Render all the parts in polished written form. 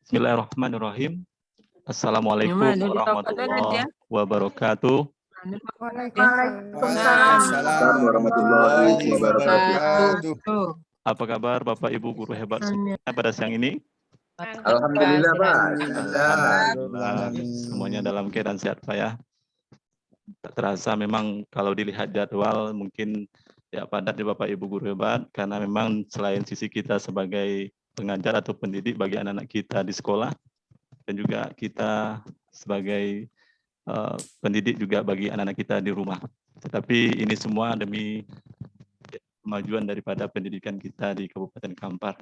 Bismillahirrahmanirrahim. Assalamualaikum warahmatullahi wabarakatuh. Waalaikumsalam warahmatullahi wabarakatuh. Apa kabar Bapak Ibu guru hebat semuanya pada siang ini? Alhamdulillah, Pak. Alhamdulillah. Semuanya dalam keadaan sehat, Pak ya. Tak terasa memang kalau dilihat jadwal mungkin ya padat di Bapak Ibu guru hebat, karena memang selain sisi kita sebagai pengajar atau pendidik bagi anak-anak kita di sekolah, dan juga kita sebagai pendidik juga bagi anak-anak kita di rumah. Tetapi ini semua demi kemajuan daripada pendidikan kita di Kabupaten Kampar.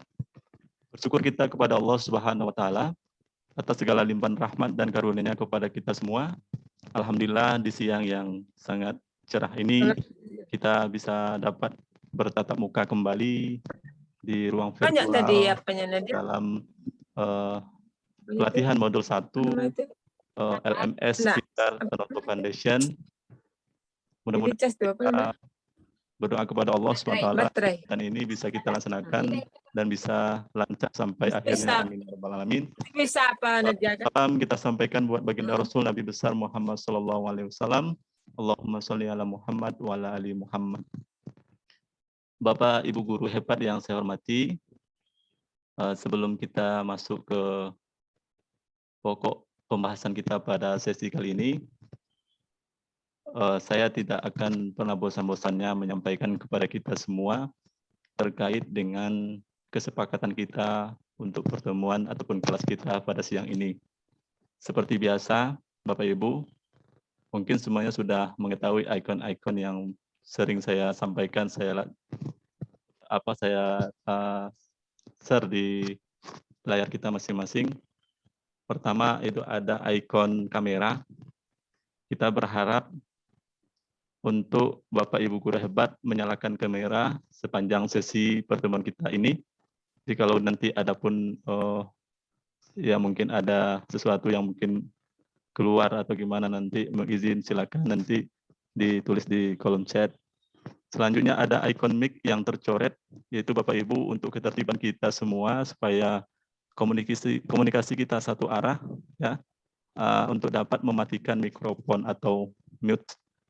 Bersyukur kita kepada Allah Subhanahu wa taala atas segala limpahan rahmat dan karunia-Nya kepada kita semua. Alhamdulillah di siang yang sangat cerah ini kita bisa dapat bertatap muka kembali di ruang virtual dalam pelatihan modul 1 LMS Pintar Tanoto Foundation. Mudah-mudahan kita berdoa kepada Allah SWT dan ini bisa kita laksanakan dan bisa lancar sampai akhirnya. Amin ya rabbal alamin. Salam kita sampaikan buat baginda Rasul Nabi besar Muhammad SAW. Allahumma sholli ala Muhammad wa ala ali Muhammad. Bapak Ibu guru hebat yang saya hormati, sebelum kita masuk ke pokok pembahasan kita pada sesi kali ini, saya tidak akan pernah bosan-bosannya menyampaikan kepada kita semua terkait dengan kesepakatan kita untuk pertemuan ataupun kelas kita pada siang ini. Seperti biasa, Bapak Ibu, mungkin semuanya sudah mengetahui ikon-ikon yang sering saya sampaikan, saya share di layar kita masing-masing. Pertama itu ada ikon kamera. Kita berharap untuk Bapak Ibu guru hebat menyalakan kamera sepanjang sesi pertemuan kita ini. Jikalau nanti ada pun ya mungkin ada sesuatu yang mungkin keluar atau gimana nanti mengizin, silakan nanti ditulis di kolom chat. Selanjutnya ada ikon mic yang tercoret, yaitu Bapak Ibu untuk ketertiban kita semua supaya komunikasi kita satu arah, ya, untuk dapat mematikan mikrofon atau mute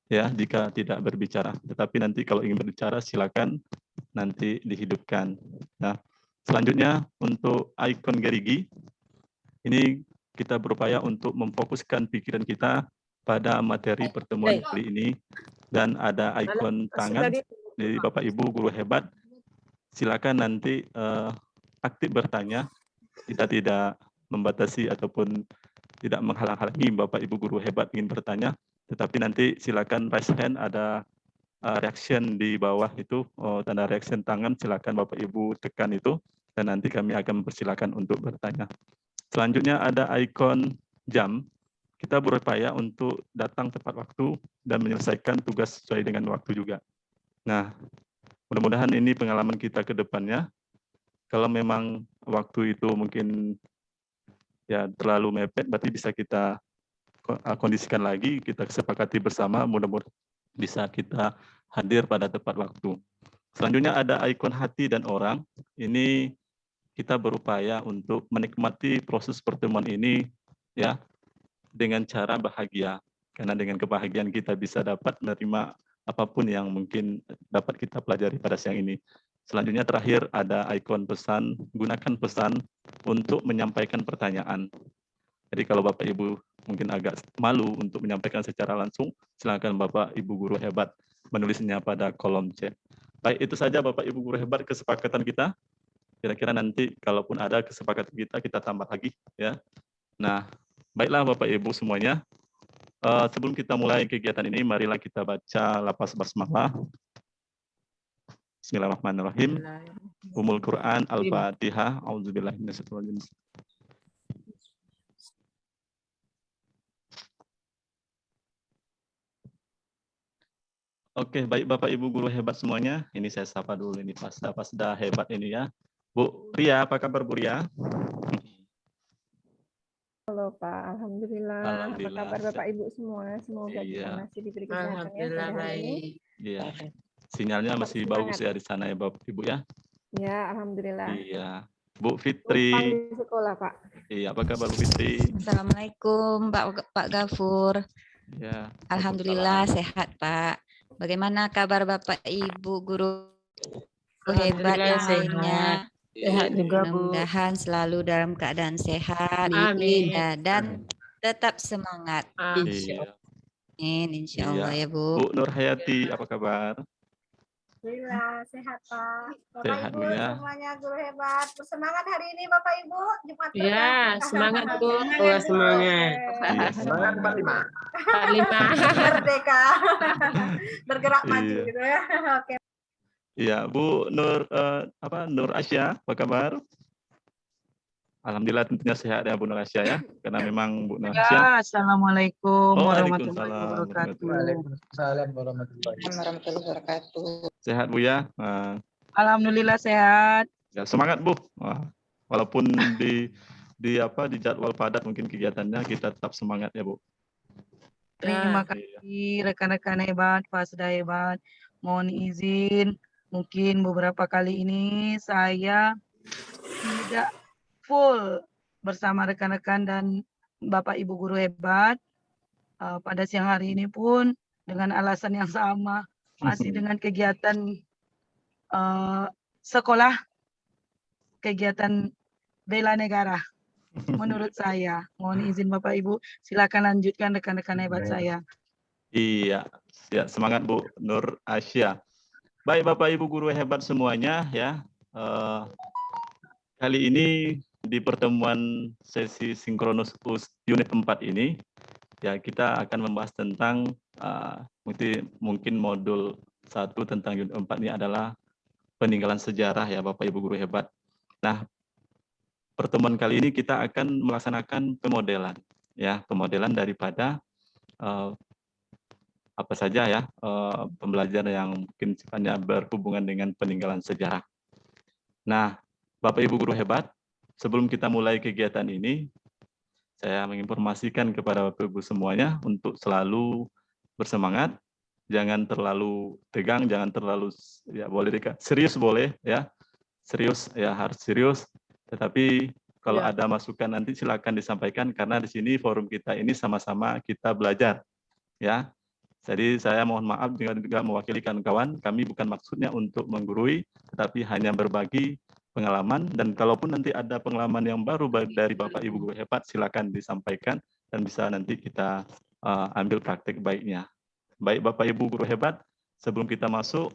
ya jika tidak berbicara. Tetapi nanti kalau ingin berbicara silakan nanti dihidupkan. Nah, selanjutnya untuk ikon gerigi, ini kita berupaya untuk memfokuskan pikiran kita pada materi pertemuan kali ini, dan ada ikon tangan dari Bapak Ibu guru hebat. Silakan nanti aktif bertanya. Kita tidak membatasi ataupun tidak menghalang-halangi Bapak Ibu guru hebat ingin bertanya, tetapi nanti silakan raise hand, ada reaction di bawah itu, tanda reaction tangan, silakan Bapak Ibu tekan itu, dan nanti kami akan mempersilakan untuk bertanya. Selanjutnya ada ikon jam. Kita berupaya untuk datang tepat waktu dan menyelesaikan tugas sesuai dengan waktu juga. Nah, mudah-mudahan ini pengalaman kita ke depannya. Kalau memang waktu itu mungkin ya terlalu mepet, berarti bisa kita kondisikan lagi, kita kesepakati bersama, mudah-mudahan bisa kita hadir pada tepat waktu. Selanjutnya ada ikon hati dan orang. Ini kita berupaya untuk menikmati proses pertemuan ini ya dengan cara bahagia, karena dengan kebahagiaan kita bisa dapat menerima apapun yang mungkin dapat kita pelajari pada siang ini. Selanjutnya terakhir ada ikon pesan, gunakan pesan untuk menyampaikan pertanyaan. Jadi kalau Bapak Ibu mungkin agak malu untuk menyampaikan secara langsung, silakan Bapak Ibu guru hebat menulisnya pada kolom chat. Baik, itu saja Bapak Ibu guru hebat kesepakatan kita. Kira-kira nanti kalaupun ada kesepakatan kita tambah lagi ya. Nah, baiklah Bapak Ibu semuanya. Sebelum kita mulai kegiatan ini, marilah kita baca lafaz basmalah. Bismillahirrahmanirrahim. Umul Quran Al-Fatihah. Auzubillahi minasyaitonir rajim. Oke, baik Bapak Ibu guru hebat semuanya. Ini saya sapa dulu ini Pasda hebat ini ya. Bu Ria, apa kabar Bu Ria? Halo Pak, Alhamdulillah. Alhamdulillah. Apa kabar Bapak Ibu semua? Semoga kita masih diberi kesehatan ya pada hari ini. Iya. Sinyalnya masih bagus ya di sana ya Bapak Ibu ya? Ya, Alhamdulillah. Iya. Bu Numpang Fitri. di sekolah, Pak. Iya, apa kabar Bu Fitri? Assalamualaikum Pak Gafur. Ya, Alhamdulillah waalaikumsalam. sehat Pak. Bagaimana kabar Bapak Ibu guru hebat Alhamdulillah yang sehat. lainnya? Sehat juga, Bu. Mudah-mudahan selalu dalam keadaan sehat Amin. dan tetap semangat. Iya. Insya Allah Iya. ya Bu. Bu Nur Hayati, apa kabar? Alhamdulillah sehat Pak. Bapak Sehat, Ibu Bu, ya. semuanya guru hebat. Bersemangat hari ini Bapak Ibu. Jumat Ya, berkah. semangat Bu. Semangat, Wah, Bu. semangat. Iya, Semangat semangat. 45. Merdeka. Bergerak maju Iya. gitu ya. Oke. Iya, Bu Nur Nur Asya, apa kabar? Alhamdulillah tentunya sehat ya Bu Nur Asya ya, karena memang Bu Nur Asya. Ya, Assalamualaikum warahmatullahi Waalaikumsalam wabarakatuh. Waalaikumsalam warahmatullahi Warahmatullahi wabarakatuh. Sehat Bu ya. Alhamdulillah sehat. Ya, semangat Bu. Walaupun di jadwal padat mungkin kegiatannya, kita tetap semangat ya Bu. Terima Iya. kasih rekan-rekan hebat, Fasda hebat. Mohon izin, mungkin beberapa kali ini saya tidak full bersama rekan-rekan dan Bapak Ibu guru hebat. Pada siang hari ini pun dengan alasan yang sama, masih dengan kegiatan sekolah, kegiatan bela negara. Menurut saya, mohon izin Bapak Ibu, silakan lanjutkan rekan-rekan hebat saya. Iya, ya, semangat Bu Nur Asya. Baik Bapak Ibu guru hebat semuanya ya. Kali ini di pertemuan sesi sinkronus unit 4 ini ya kita akan membahas tentang mungkin modul 1 tentang unit 4 ini adalah peninggalan sejarah ya Bapak Ibu guru hebat. Nah, pertemuan kali ini kita akan melaksanakan pemodelan ya, pemodelan daripada apa saja ya pembelajaran yang mungkin sifatnya berhubungan dengan peninggalan sejarah. Nah, Bapak Ibu guru hebat, sebelum kita mulai kegiatan ini, saya menginformasikan kepada Bapak Ibu semuanya untuk selalu bersemangat, jangan terlalu tegang, jangan terlalu ya boleh serius boleh ya. Serius ya harus serius, tetapi kalau ada masukan nanti silakan disampaikan karena di sini forum kita ini sama-sama kita belajar ya. Jadi saya mohon maaf juga mewakili kawan-kawan, kami bukan maksudnya untuk menggurui, tetapi hanya berbagi pengalaman, dan kalaupun nanti ada pengalaman yang baru dari Bapak Ibu guru hebat, silakan disampaikan dan bisa nanti kita ambil praktik baiknya. Baik Bapak Ibu guru hebat, sebelum kita masuk,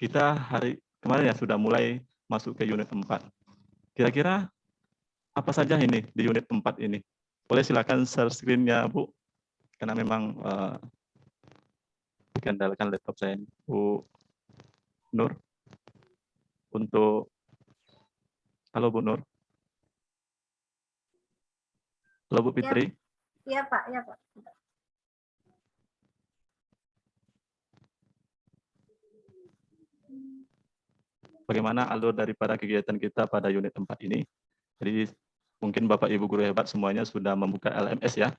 kita hari kemarin ya sudah mulai masuk ke unit 4. Kira-kira apa saja ini di unit 4 ini? Boleh silakan share screen-nya Bu, karena memang dikendalikan laptop saya ini. Bu Nur. Untuk halo Bu Nur. Halo Bu Fitri. Iya Pak, iya Pak. Bagaimana alur daripada kegiatan kita pada unit 4 ini? Jadi mungkin Bapak Ibu guru hebat semuanya sudah membuka LMS ya.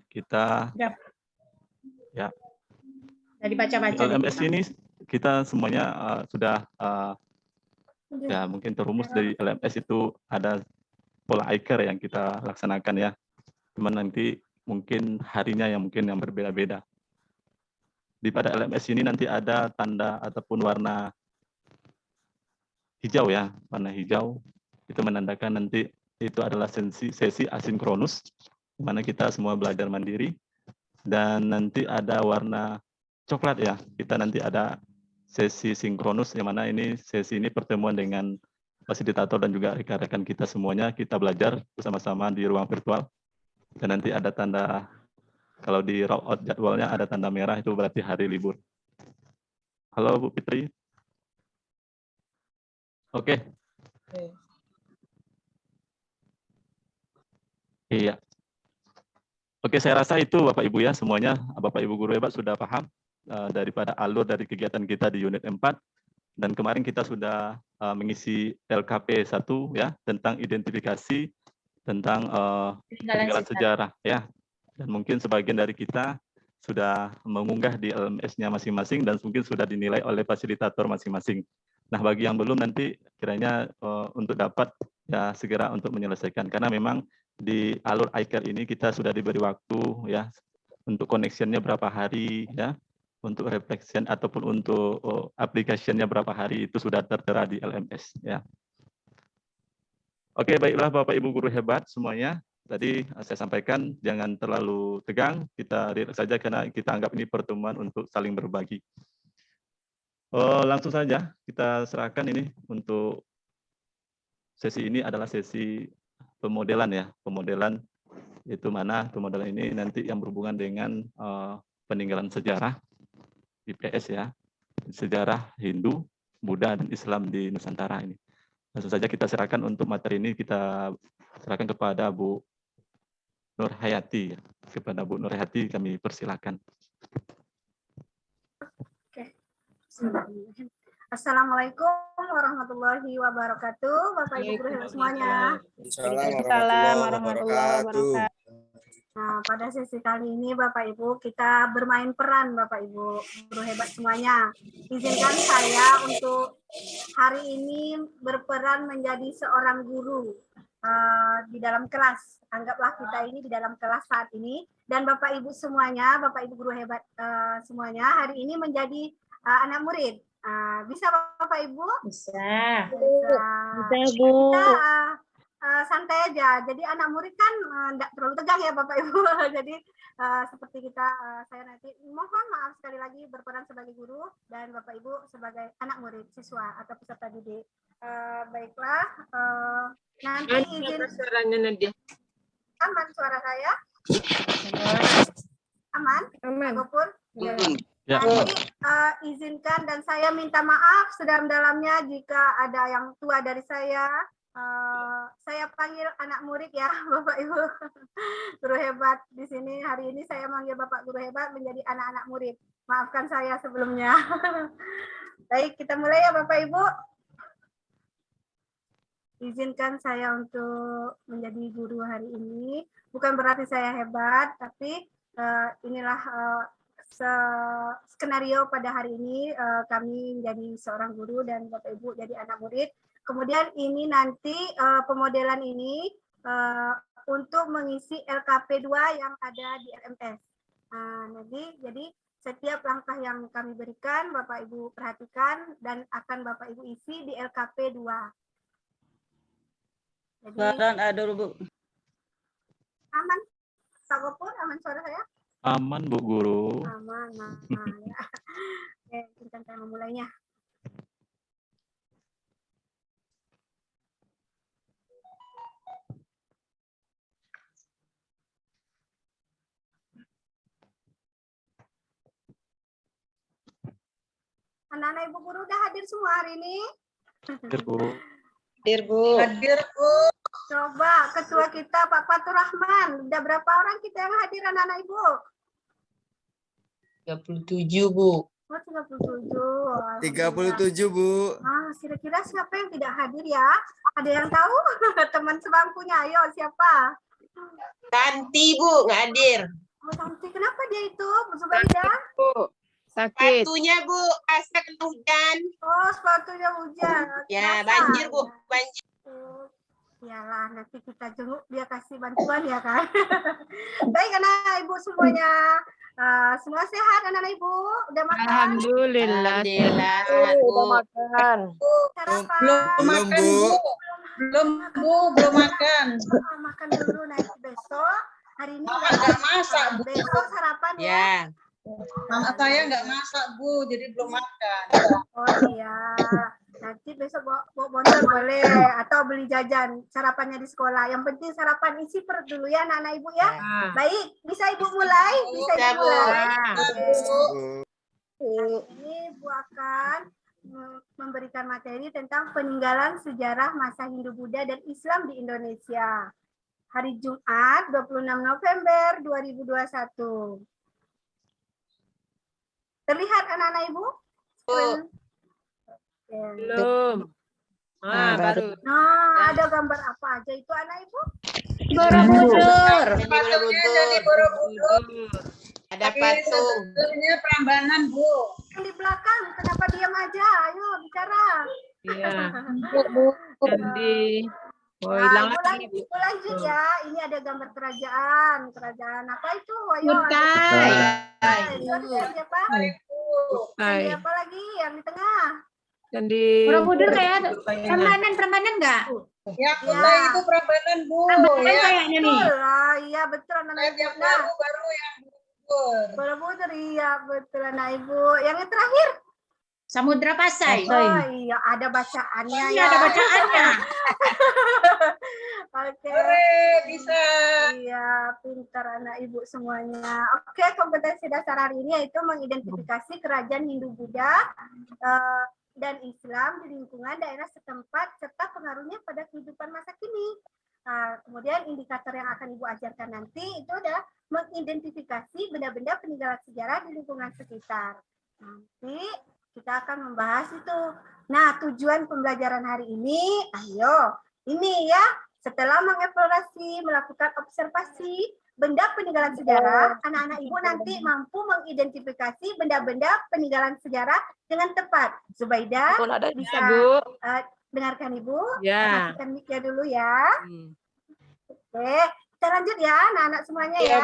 Kita ya. Jadi baca-baca. LMS ini kita semuanya sudah ya mungkin terumus dari LMS itu ada pola ICAR yang kita laksanakan ya. Cuman nanti mungkin harinya yang berbeda-beda. Di pada LMS ini nanti ada tanda ataupun warna hijau ya, warna hijau itu menandakan nanti itu adalah sesi asinkronus, di mana kita semua belajar mandiri, dan nanti ada warna coklat ya, kita nanti ada sesi sinkronus, yang mana sesi ini pertemuan dengan fasilitator dan juga rekan-rekan kita semuanya, kita belajar bersama-sama di ruang virtual, dan nanti ada tanda, kalau di rollout jadwalnya ada tanda merah, itu berarti hari libur. Halo Bu Fitri. Oke. Iya. Oke, saya rasa itu Bapak Ibu ya, semuanya Bapak Ibu guru hebat sudah paham daripada alur dari kegiatan kita di unit 4. Dan kemarin kita sudah mengisi LKP 1 ya, tentang identifikasi tentang peninggalan sejarah ya. Dan mungkin sebagian dari kita sudah mengunggah di LMS-nya masing-masing dan mungkin sudah dinilai oleh fasilitator masing-masing. Nah, bagi yang belum nanti kiranya untuk dapat ya segera untuk menyelesaikan, karena memang di alur iCare ini kita sudah diberi waktu ya untuk connectionnya berapa hari ya, untuk reflection ataupun untuk application-nya berapa hari itu sudah tertera di LMS ya. Oke, baiklah Bapak Ibu guru hebat semuanya. Tadi saya sampaikan jangan terlalu tegang, kita relax saja karena kita anggap ini pertemuan untuk saling berbagi. Langsung saja kita serahkan ini untuk sesi ini adalah sesi pemodelan ya, pemodelan itu mana pemodelan ini nanti yang berhubungan dengan peninggalan sejarah IPS ya, sejarah Hindu, Buddha dan Islam di Nusantara ini. Langsung saja kita serahkan untuk materi ini, kita serahkan kepada Bu Nur Hayati. Kepada Bu Nur Hayati kami persilakan. Assalamualaikum warahmatullahi wabarakatuh, Bapak Ibu guru semuanya. Waalaikumsalam warahmatullahi wabarakatuh. Nah, pada sesi kali ini Bapak Ibu kita bermain peran Bapak Ibu guru hebat semuanya. Izinkan saya untuk hari ini berperan menjadi seorang guru di dalam kelas. Anggaplah kita ini di dalam kelas saat ini, dan Bapak Ibu semuanya, Bapak Ibu guru hebat semuanya hari ini menjadi anak murid. Bisa Bapak Ibu? Bisa. Bisa Bu. Kita santai aja. Jadi anak murid kan enggak terlalu tegang ya Bapak Ibu. Jadi seperti kita, saya nanti mohon maaf sekali lagi berperan sebagai guru dan Bapak Ibu sebagai anak murid, siswa atau peserta didik. Baiklah, nanti izin. Aman suara saya? Aman? Aman. Apapun? Ya. Nanti izinkan dan saya minta maaf sedalam-dalamnya jika ada yang tua dari saya. Saya panggil anak murid ya Bapak Ibu guru hebat di sini. Hari ini saya manggil Bapak guru hebat menjadi anak-anak murid. Maafkan saya sebelumnya. Baik, kita mulai ya Bapak Ibu. Izinkan saya untuk menjadi guru hari ini. Bukan berarti saya hebat, tapi inilah skenario pada hari ini, kami menjadi seorang guru dan Bapak Ibu jadi anak murid. Kemudian ini nanti pemodelan ini untuk mengisi LKP 2 yang ada di LMS. Jadi setiap langkah yang kami berikan Bapak Ibu perhatikan dan akan Bapak Ibu isi di LKP 2. Jadi, ada Bu. Aman? Pak Gopur, aman suara saya? Aman Bu Guru. Aman. Ya. Oke, izinkan saya memulainya. Anak-anak Ibu Guru udah hadir semua hari ini? Hadir Bu. Hadir Bu. Hadir Bu. Coba ketua kita Pak Fatur Rahman, udah berapa orang kita yang hadir anak-anak Ibu? 37 Bu. Oh, 37. 37 Bu. Kira-kira siapa yang tidak hadir ya? Ada yang tahu? Teman sebangkunya, ayo siapa? Tanti Bu, nggak hadir. Oh, Tanti, kenapa dia itu? Bu Zubaidah? Bu. Sakit. Sepatunya Bu, asal kena hujan. Oh, sepatunya hujan. Ya, banjir Bu, banjir. Iyalah, nanti kita jenguk dia kasih bantuan ya kan. Baik anak Ibu semuanya. Semua sehat anak-anak Ibu? Udah makan? Alhamdulillah. Udah makan. Belum Bu. Belum makan. Makan dulu nanti besok. Hari ini nggak masak Bu. Besok sarapan ya. Ya. Mama saya nggak masak Bu, jadi belum makan. Oh iya, nanti besok bawa bonus boleh atau beli jajan sarapannya di sekolah. Yang penting sarapan isi perut dulu ya anak-anak Ibu ya. Baik, bisa Ibu mulai? Bisa Ibu mulai. Ini Ibu akan memberikan materi tentang peninggalan sejarah masa Hindu-Buddha dan Islam di Indonesia. Hari Jumat 26 November 2021. Terlihat anak-anak Ibu? Belum. Baru. Nah, ada gambar apa aja itu anak Ibu? Borobudur. Patungnya jadi Borobudur. Ada patung. Ini Prambanan Bu. Yang di belakang, kenapa diam aja? Ayo bicara. Iya. Bu. Jadi, oh Nah, hilang Ibu lagi. Ibu lanjut ya. Ini ada gambar kerajaan. Kerajaan apa itu? Ayo. Kutai. Siapa? Kutai. Ada apa lagi yang di tengah? Dan di Borobudur kayak permainan. Prambanan enggak? Ya, Kutai itu Prambanan, Bu. Ya. Kayaknya nih. Betul. Ah, iya betul anak Yang ibu. Nah, baru yang Bogor. Borobudur iya betul anak ibu. Yang terakhir? Samudra Pasai. Oh iya ada bacaannya Iya, ya. ada bacaannya. Oke. Hore, bisa. Iya, pintar anak ibu semuanya. Oke, kompetensi dasar hari ini yaitu mengidentifikasi kerajaan Hindu-Buddha dan Islam di lingkungan daerah setempat serta pengaruhnya pada kehidupan masa kini. Kemudian indikator yang akan Ibu ajarkan nanti itu adalah mengidentifikasi benda-benda peninggalan sejarah di lingkungan sekitar. Nanti kita akan membahas itu. Nah, tujuan pembelajaran hari ini, ayo, ini ya, setelah mengeksplorasi, melakukan observasi benda peninggalan sejarah, anak-anak Ibu nanti mampu mengidentifikasi benda-benda peninggalan sejarah dengan tepat. Zubaidah bisa dengarkan Ibu, Ya. matikan mic-nya dulu ya. Oke, kita lanjut ya, anak-anak semuanya ya.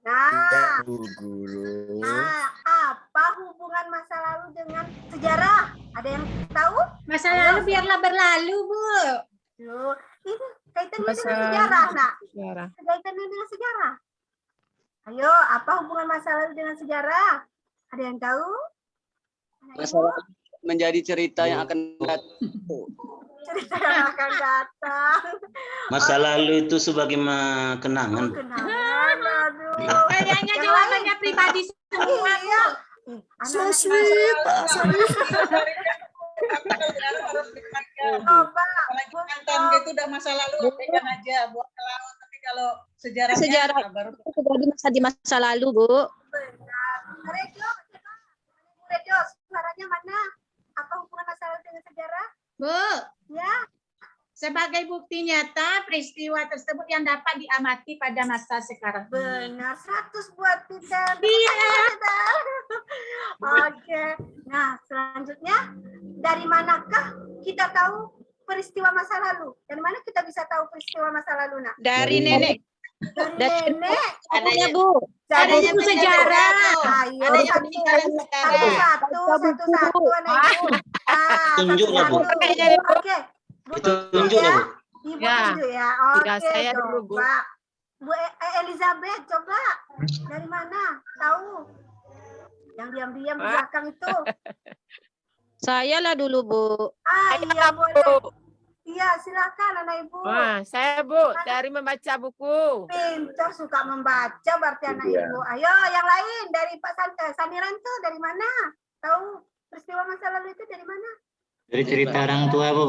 Nah, Bu Guru. nah, apa hubungan masa lalu dengan sejarah? Ada yang tahu? Masa lalu biarlah berlalu, Bu. Loh, ini kaitannya Masa dengan sejarah, nak. sejarah. Kaitannya dengan sejarah. Ayo, apa hubungan masa lalu dengan sejarah? Ada yang tahu? Masalah menjadi cerita yang akan datang. Cerita yang akan datang. Masa lalu itu sebagai kenangan. Kenangan, aduh. Kayaknya Yang jawabannya pribadi semua. Iya. So sweet, Pak. Coba. Apalagi mantan gitu udah masa lalu, abaikan aja buat ke laut. Tapi kalau sejarahnya Sejarah. baru Itu di masa lalu, Bu. Rejo, coba. Rejo, suaranya mana? Apa hubungan masa lalu dengan sejarah? Bu, Ya. sebagai bukti nyata peristiwa tersebut yang dapat diamati pada masa sekarang. Benar, 100 buat kita. Iya. Oke. Nah, selanjutnya dari manakah kita tahu peristiwa masa lalu? Dari mana kita bisa tahu peristiwa masa lalu, Nak? Dari nenek. Dari nenek. Adanya, Bu. Adanya buku sejarah. Ayo, satu-satu, anak ibu. Tunjuklah, Bu. Satu-satu. Oke. Bu Tunjuk ya. lah, Bu. Ibu Ya. tunjuk ya. Tidak, Oke, saya dulu, Bu. coba. Bu Elizabeth, coba. Dari mana? Tahu? Yang diam-diam di belakang itu. Saya lah dulu, Bu. Iya, boleh. Iya, silakan anak ibu. Wah, saya Bu dari membaca buku. Pintar, suka membaca berarti anak ibu. Ayo, yang lain dari Pak Saniran tuh dari mana? Tahu peristiwa masa lalu itu dari mana? Dari cerita orang tua, Bu.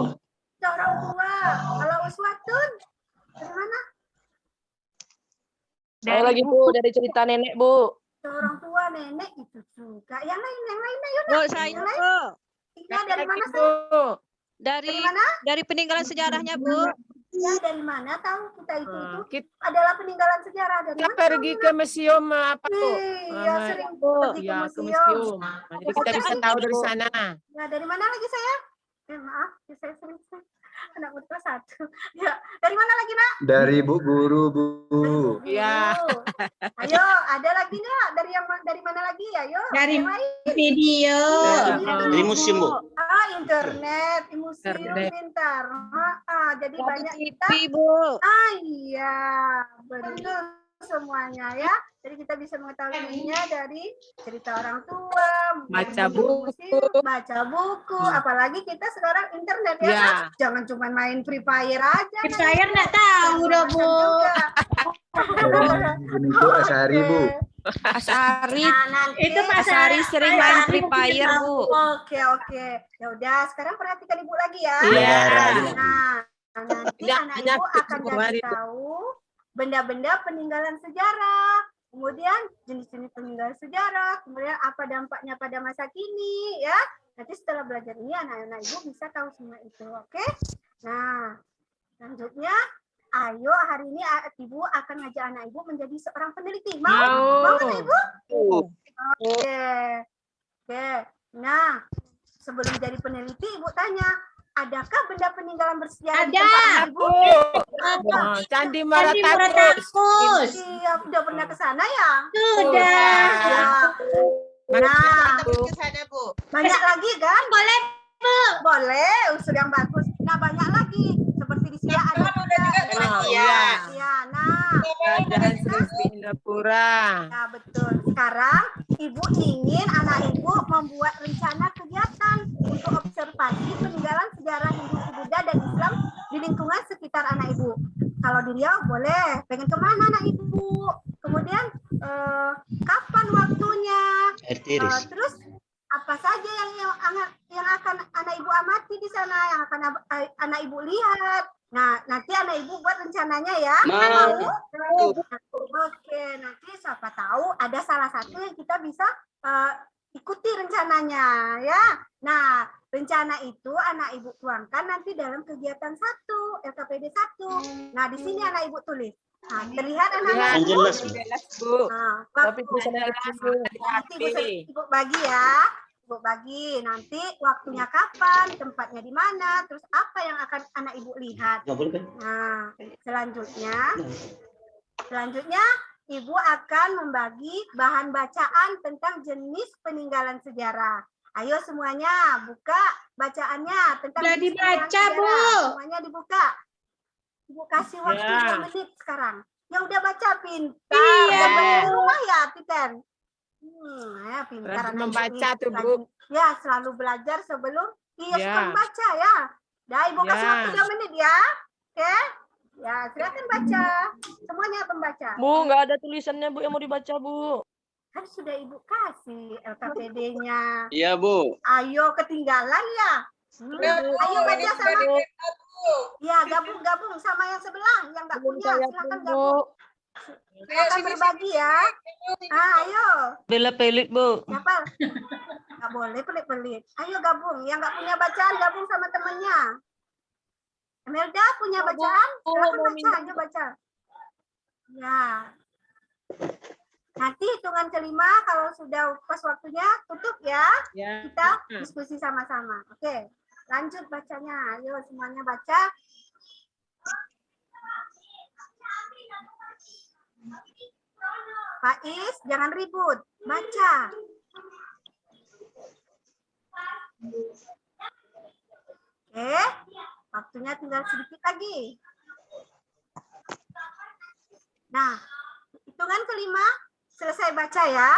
Orang tua. Kalau Uswatun dari mana? Saya lagi, Bu, dari cerita nenek, Bu. Orang tua, nenek itu juga. Yang lain ayo. Bu, saya, Bu. Iya, dari mana Bu. sih? Dari Dari mana? dari peninggalan sejarahnya, Bu. Ya, dari mana tahu kita itu Kita adalah peninggalan sejarah dari mana? pergi ke museum apa, Bu? Iya, sering pergi Ya, ke ke museum. museum. Nah, jadi kita bisa tahu dari sana. Nah, dari mana lagi saya? Maaf, saya sering anak muda 1. Ya, dari mana lagi, Nak? Dari Bu Guru, Bu. Iya. Ayo, ada lagi nggak? Dari mana lagi? Ayo. Dari yang lain. video. Dari museum, Bu. Internet, di museum Internet. pintar. Jadi banyak kita. TV, Bu. Iya, betul semuanya ya. Jadi kita bisa mengetahuinya dari cerita orang tua, Baca baca buku, apalagi kita sekarang internet ya. Ya. Kan? Jangan cuma main Free Fire aja. Free Fire nggak tahu dong, Bu. Bu Asari, Bu. Asari. Nah, nanti Itu Pak Asari sering main Free Fire, Bu. Oke. Ya udah, sekarang perhatikan Ibu lagi ya. Iya. Nah, nanti Nggak, anak hanya Ibu akan cukup kasih hari. tahu benda-benda peninggalan sejarah. Kemudian jenis-jenis peninggalan sejarah, kemudian apa dampaknya pada masa kini, ya. Nanti setelah belajar ini anak-anak Ibu bisa tahu semua itu, oke? Nah, selanjutnya, ayo hari ini Ibu akan ngajak anak Ibu menjadi seorang peneliti. Mau kan Ibu? Oke. Nah, sebelum jadi peneliti Ibu tanya, adakah benda peninggalan bersejarah di Ada. tempat Ibu? Candi Candi Muratakus. Iya, udah pernah ke sana ya? Sudah. Ya. Nah, Kita pergi ke sana, Bu. banyak lagi kan? Boleh, Bu. Boleh, usul yang bagus. Nah, banyak lagi. Seperti di sini ada juga. Iya. Ya, nah. Kerajaan Sri Singapura. Ya, betul. Sekarang Ibu ingin anak Ibu membuat rencana kegiatan untuk observasi peninggalan sejarah Hindu, Buddha, dan Islam di lingkungan sekitar anak Ibu. Kalau di Riau boleh. Pengen kemana anak Ibu? Kemudian kapan waktunya? Terus apa saja yang akan anak Ibu amati di sana, yang akan anak Ibu lihat? Nah, nanti anak Ibu buat rencananya ya. Mau? Oke, nanti siapa tahu ada salah satu yang kita bisa ikuti rencananya ya. Nah, rencana itu anak Ibu tuangkan nanti dalam kegiatan 1, LKPD 1. Nah, di sini anak Ibu tulis. Nah, terlihat anak-anak Ibu? Jelas, Bu. Nah, Tapi nanti Ibu bagi ya. Ibu bagi nanti waktunya kapan, tempatnya di mana, terus apa yang akan anak Ibu lihat. Nah, selanjutnya Ibu akan membagi bahan bacaan tentang jenis peninggalan sejarah. Ayo semuanya buka bacaannya tentang Sudah jenis peninggalan dibaca, Bu. sejarah. Semuanya dibuka. Ibu kasih waktu Ya. 2 menit sekarang. Yang udah baca pintar. Iya. Udah baca di rumah ya, Titen? Ya, pintar. Rajin anak membaca Ibu. tuh, Bu. Ya, selalu belajar sebelum Ya. suka membaca ya. Dah, Ibu kasih Ya. waktu 2 menit ya. Oke? Ya, silakan baca. Semuanya pembaca. Bu, nggak ada tulisannya Bu yang mau dibaca Bu. Kan sudah Ibu kasih LKPD-nya. Iya, Bu. Ayo, ketinggalan ya. Ayo baca sama. Ya, gabung sama yang sebelah. Yang nggak punya, silakan gabung. Silakan berbagi ya. Ayo. Bela pelit Bu. Siapa? Nggak boleh pelit-pelit. Ayo gabung. Yang nggak punya bacaan, gabung sama temennya. Emelda punya bacaan? Silakan baca, aja baca. Ya. Nanti hitungan kelima kalau sudah pas waktunya tutup ya. Kita diskusi sama-sama. Oke. Lanjut bacanya. Ayo semuanya baca. Pak Is, jangan ribut. Baca. Oke. Waktunya tinggal sedikit lagi. Nah, hitungan kelima selesai baca ya.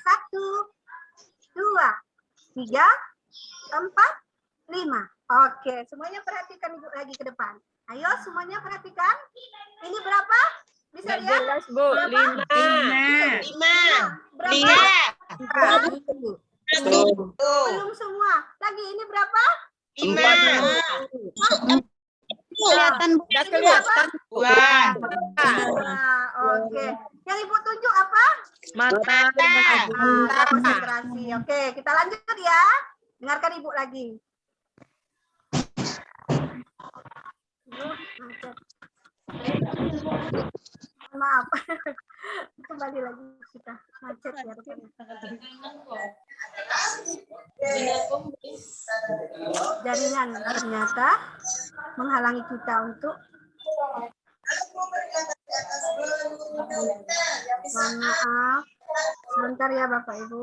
1, 2, 3, 4, 5. Oke, semuanya perhatikan Ibu lagi ke depan. Ayo semuanya perhatikan. Ini berapa? Bisa lihat? Jelas, Bu. Berapa? 5. Berapa? Belum semua. Lagi ini berapa? 5. Kelihatan Bu. Udah kelihatan. Oke. Yang Ibu tunjuk apa? Mata. Konsentrasi. Oke, kita lanjut ya. Dengarkan Ibu lagi. Maaf. Kembali lagi kita macet ya. Jaringan ternyata menghalangi kita untuk mohon maaf. Sebentar ya Bapak Ibu.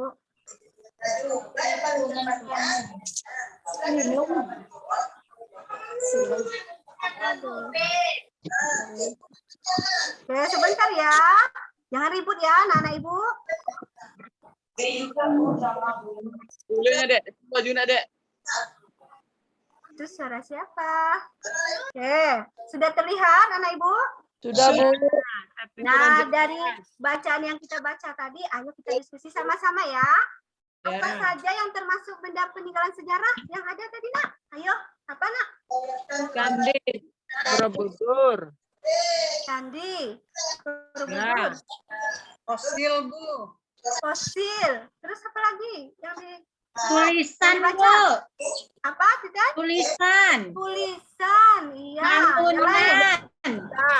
Oke, sebentar ya. Jangan ribut ya, anak-anak Ibu. Boleh, Dek. Bajunya, Dek. Itu suara siapa? Oke, sudah terlihat anak Ibu? Sudah Bu. Nah, dari bacaan yang kita baca tadi, ayo kita diskusi sama-sama ya. Apa saja yang termasuk benda peninggalan sejarah yang ada tadi, Nak? Ayo, apa, Nak? Candi Borobudur. Candi Borobudur. Fosil, Bu. Fosil. Terus apa lagi yang Tulisan dibaca? Bu. Apa, Tidak? Tulisan. Tulisan. Iya. Yang lain. Bangunan.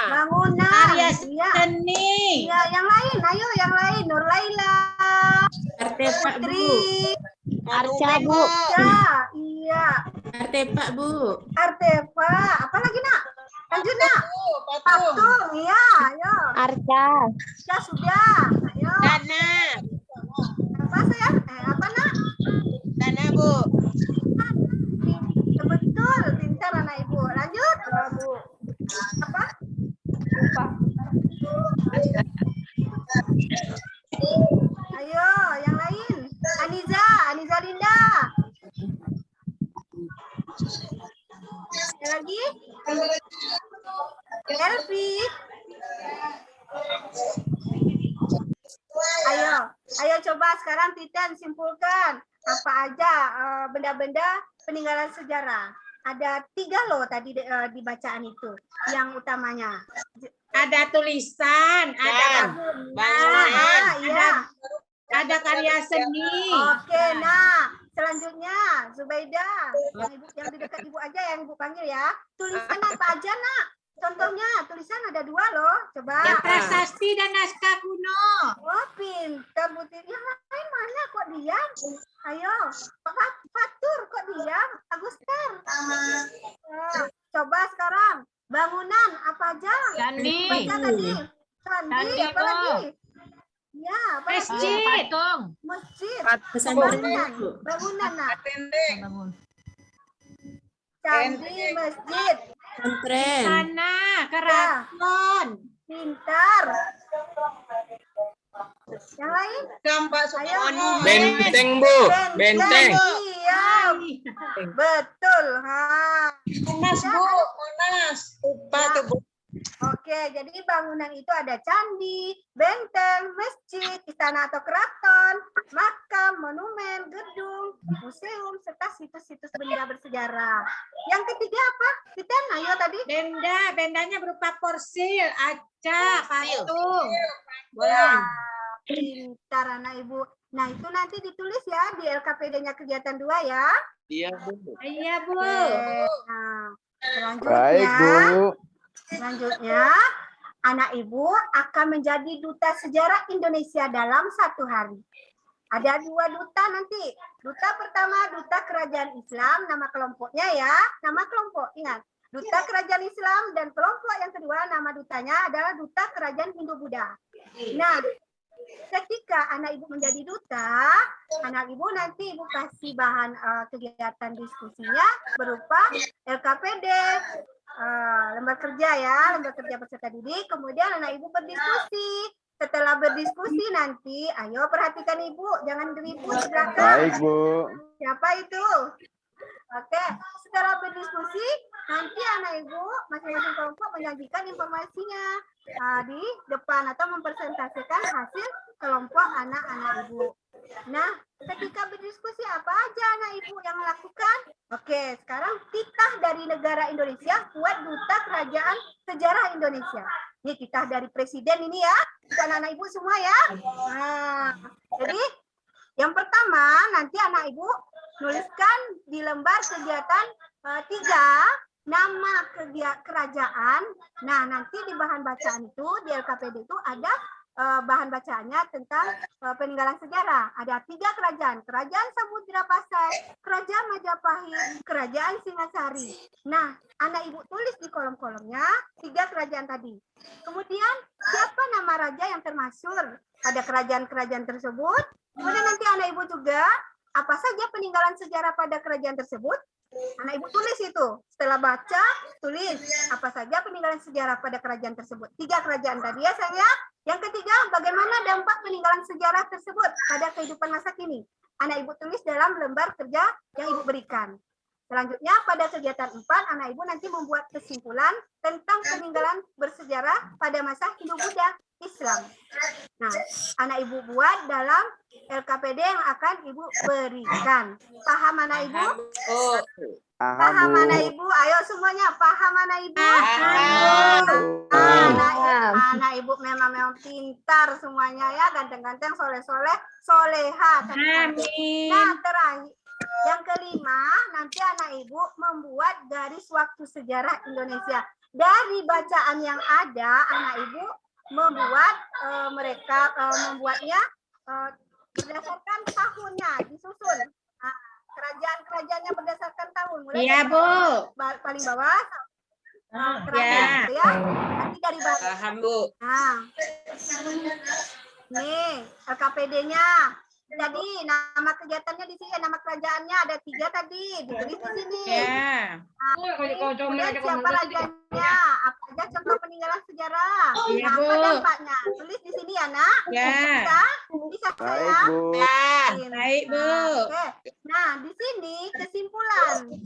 Bangunan. Karya Iya. seni. Iya, yang lain. Ayo, yang lain. Nur Laila. Artefak Bu. Putri. Arca, Bu. Arca, iya. Artepak, Bu. Artefak. Apa lagi, Nak? Lanjut, Nak. Patung. Patung, iya. Ayo. Arca. Ya sudah. Ayo. Dana. Apa, sayang? Apa, Nak? Dana, Bu. Betul, pintar anak Ibu. Lanjut. Bu. Apa? Lupa. Ayo, yang lain. Aniza Linda. Ada lagi? Elvi. Ayo coba sekarang Titan simpulkan apa aja benda-benda peninggalan sejarah. Ada 3 loh tadi di bacaan itu yang utamanya. Ada tulisan, ada bangunan, Iya. ada karya seni. Oke, nah selanjutnya Zubaida, yang di dekat Ibu aja yang Ibu panggil ya. Tulisan apa aja, Nak? Contohnya tulisan ada 2 loh. Coba. Ya, prasasti dan naskah kuno. Oh, pintar Bu Titi. Yang lain mana kok diam? Ayo, Pak Fatur kok diam? Agustar. Coba sekarang bangunan apa aja? Candi. Baca tadi. Candi, apa lagi? Ya, apa lagi? Masjid. Masjid. Pesantren. Bangunan, Nak. Pendek. Candi, masjid. Pesantren. Tanah, keraton. Pintar. Yang lain? Gambar Ayo. Benteng, Bu. Benteng. Iya, betul. Monas, Bu. Monas. Lupa tuh, Bu. Oke, jadi bangunan itu ada candi, benteng, masjid, istana atau keraton, makam, monumen, gedung, museum, serta situs-situs benda bersejarah. Yang ketiga apa? Titan, ayo tadi. Bendanya berupa porsil, acak, patung. Wah, pintar anak Ibu. Nah, itu nanti ditulis ya di LKPD-nya kegiatan 2 ya. Iya, Bu. Iya, Bu. Oke. Nah, selanjutnya. Baik, Bu. Selanjutnya, anak Ibu akan menjadi duta sejarah Indonesia dalam 1 hari. Ada 2 duta nanti. Duta pertama, duta kerajaan Islam, nama kelompoknya ya. Nama kelompok, ingat. Duta kerajaan Islam dan kelompok yang kedua, nama dutanya adalah duta kerajaan Hindu-Buddha. Nah, ketika anak Ibu menjadi duta, anak Ibu nanti Ibu kasih bahan kegiatan diskusinya berupa LKPD, lembar kerja ya, lembar kerja peserta didik. Kemudian anak Ibu berdiskusi. Setelah berdiskusi nanti, ayo perhatikan Ibu, jangan diribut di belakang. Baik, Bu. Siapa itu? Oke, setelah berdiskusi, nanti anak Ibu masing-masing kelompok menyajikan informasinya di depan atau mempresentasikan hasil kelompok anak-anak Ibu. Nah, ketika berdiskusi apa aja anak Ibu yang melakukan? Oke, sekarang titah dari negara Indonesia buat duta kerajaan sejarah Indonesia. Ini titah dari presiden ini ya, bukan anak Ibu semua ya. Nah, jadi yang pertama nanti anak Ibu nuliskan di lembar kegiatan 3 nama kerajaan. Nah, nanti di bahan bacaan itu di LKPD itu ada bahan bacaannya tentang peninggalan sejarah. Ada 3 kerajaan. Kerajaan Samudra Pasai, Kerajaan Majapahit, Kerajaan Singasari. Nah, anak Ibu tulis di kolom-kolomnya 3 kerajaan tadi. Kemudian, siapa nama raja yang termasyhur pada kerajaan-kerajaan tersebut? Kemudian nanti anak Ibu juga, apa saja peninggalan sejarah pada kerajaan tersebut? Anak Ibu tulis itu. Setelah baca, tulis apa saja peninggalan sejarah pada kerajaan tersebut. 3 kerajaan tadi ya sayang. Yang ketiga, bagaimana dampak peninggalan sejarah tersebut pada kehidupan masa kini? Anak Ibu tulis dalam lembar kerja yang Ibu berikan. Selanjutnya, pada kegiatan 4, anak Ibu nanti membuat kesimpulan tentang peninggalan bersejarah pada masa Hindu-Buddha Islam. Nah, anak Ibu buat dalam LKPD yang akan Ibu berikan. Paham anak Ibu? Paham anak Ibu? Ayo semuanya, paham anak Ibu? Anak Ibu memang pintar semuanya ya, ganteng-ganteng, soleh-soleh, soleha. Nah, terakhir. Yang kelima, nanti anak Ibu membuat garis waktu sejarah Indonesia. Dari bacaan yang ada, anak Ibu membuat membuatnya berdasarkan tahunnya, disusun. kerajaan-kerajaannya berdasarkan tahun. Mulai Iya, dari Bu. paling bawah kerajaan, Ya. gitu ya. Nanti dari bawah. Paham, Bu. Nah, nih LKPD-nya. Jadi nama kegiatannya di sini, nama kerajaannya ada 3 tadi, ditulis di sini. Ya. Kemudian siapa rajanya? Apa aja contoh peninggalan sejarah? Iya, Nah, apa Bu. dampaknya? Tulis di sini ya, Nak. Ya. Bisa Baik, sayang? Bu. Baik, Bu. Oke. Nah, di sini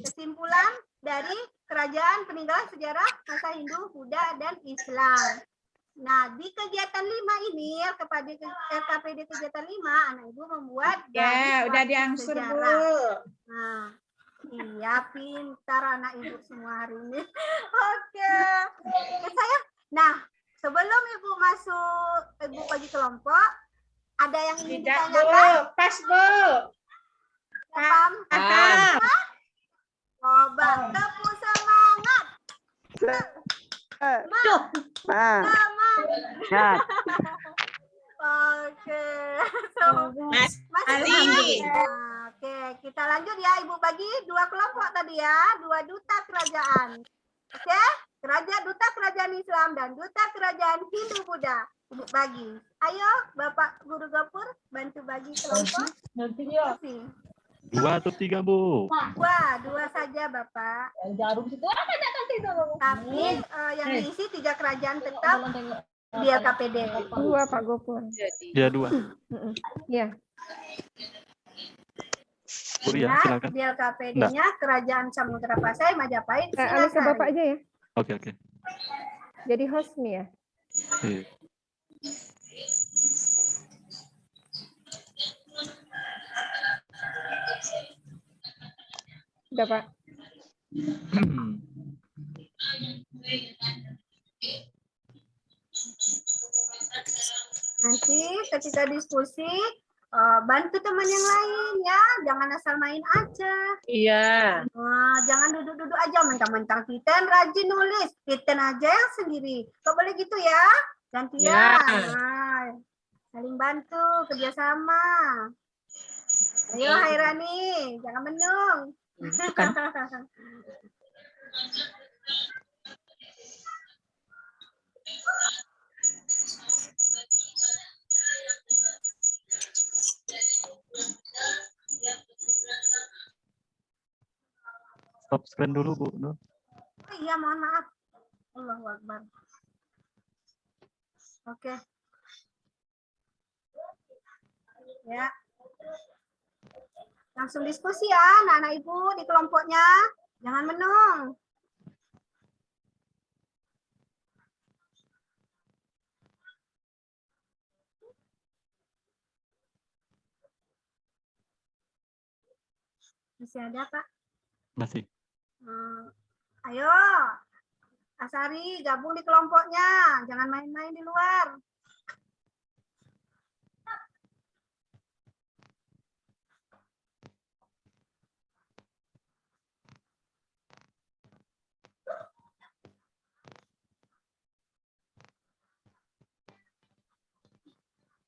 kesimpulan dari kerajaan peninggalan sejarah masa Hindu, Buddha, dan Islam. Nah, di kegiatan 5 ini, LKPD kegiatan 5, anak ibu membuat Ya, garis udah waktu diangsur, sejarah. Bu. Nah, iya pintar anak ibu semua hari ini. Oke. Oke, sayang. Nah, sebelum ibu bagi kelompok, ada yang ingin Tidak, Bu. ditanyakan? Pas, Bu. Paham? Mantap. Coba tepuk semangat. Semangat. Oke. Mas Masih Ali. Nah, oke, kita lanjut ya. Ibu bagi 2 kelompok tadi ya, 2 duta kerajaan. Oke, duta kerajaan Islam dan duta kerajaan Hindu Buddha. Ibu bagi. Ayo, Bapak Guru Gapur, bantu bagi kelompok. Nantinya. 2 atau 3, Bu? 2 saja, Bapak. Jarum situ apa nanti dong? Tapi yang diisi 3 kerajaan tetap di LKPD. 2 Pak Gopur. Ya, 2. Iya. Bu, ya, Nah, silakan. di LKPD-nya Kerajaan Samudra Pasai, Majapahit, Alih ke Bapak Singasari. aja ya. Oke. Jadi host nih ya. Iya. Udah Pak. Nanti ketika diskusi, bantu teman yang lain ya, jangan asal main aja. Iya. Jangan duduk-duduk aja mentang-mentang Titen rajin nulis, Titen aja yang sendiri. Kok boleh gitu ya? Gantian. Ya. Nah, saling bantu, kerjasama. Ayo Hairani, jangan menung. Stop screen dulu, Bu. Oh iya, mohon maaf. Allahu Akbar. Oke. Ya. Langsung diskusi ya, anak-anak ibu di kelompoknya. Jangan menung. Masih ada, Pak? Masih. Ayo, Asari gabung di kelompoknya. Jangan main-main di luar.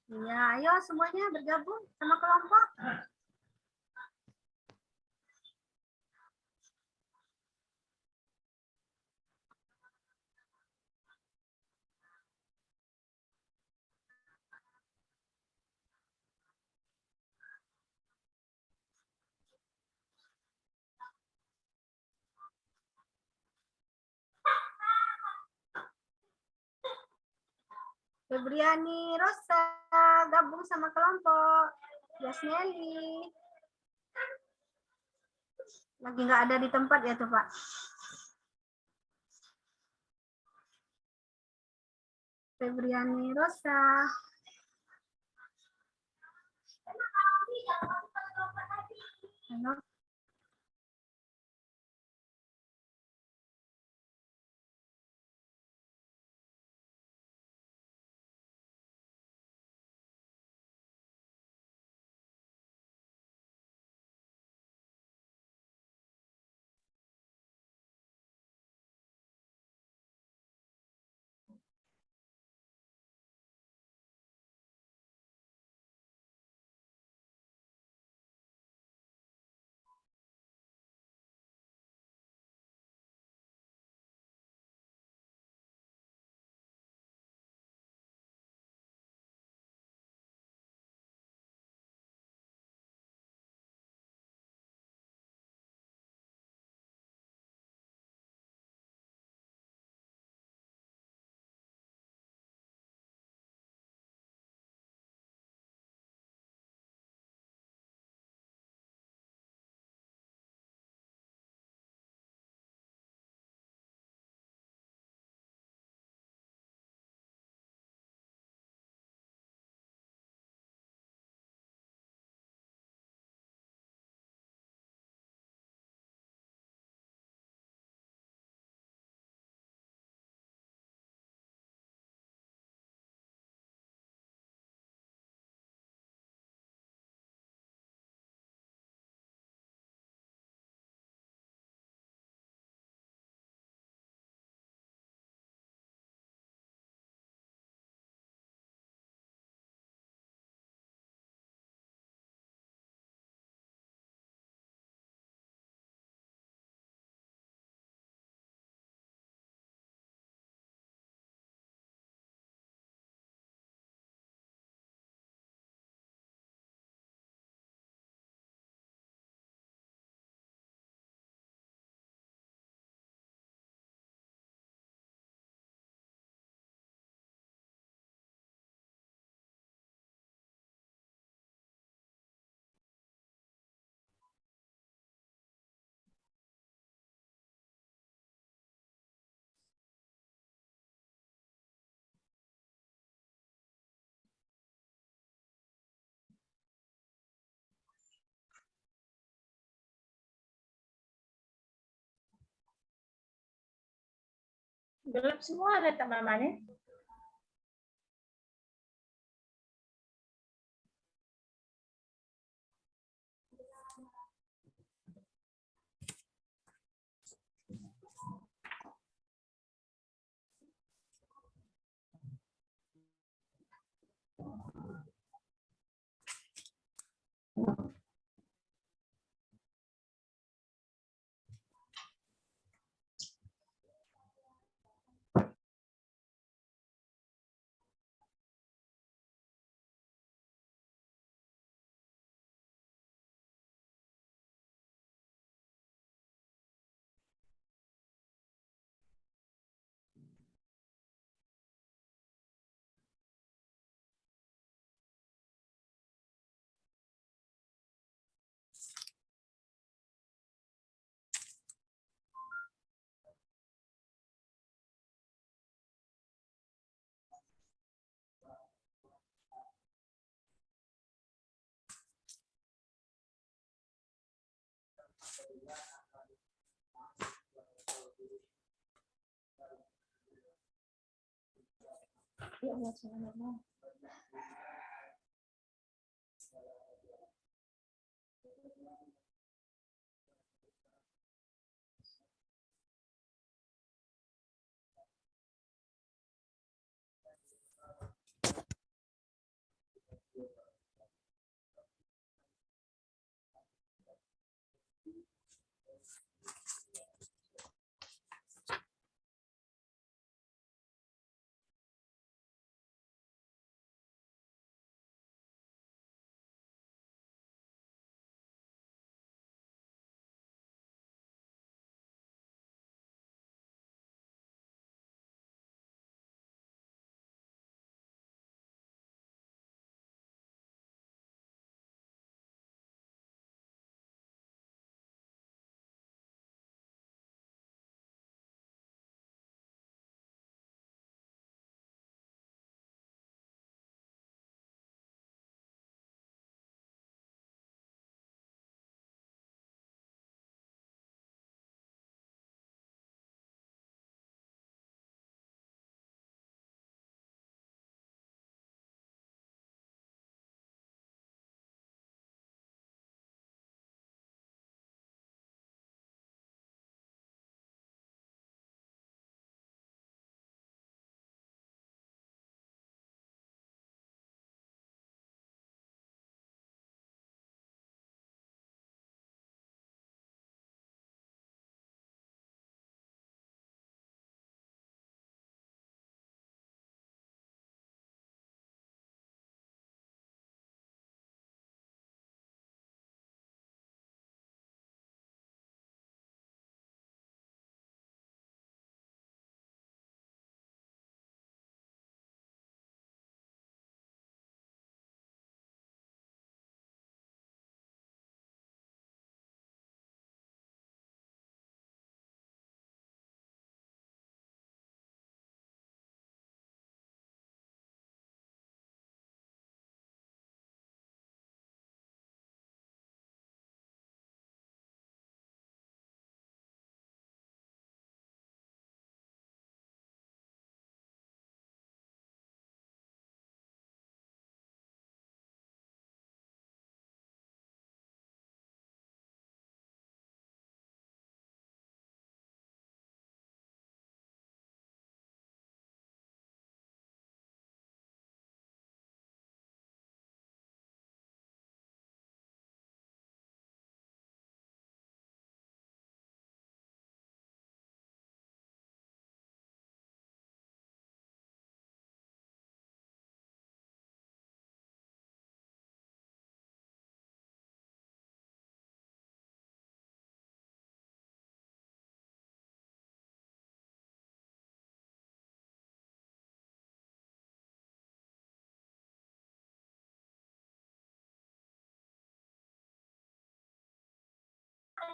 Iya, ayo semuanya bergabung sama kelompok. Febriani Rosa gabung sama kelompok. Yasneli lagi nggak ada di tempat ya tuh Pak. Febriani Rosa. Halo. Gelap semua kata mamanya.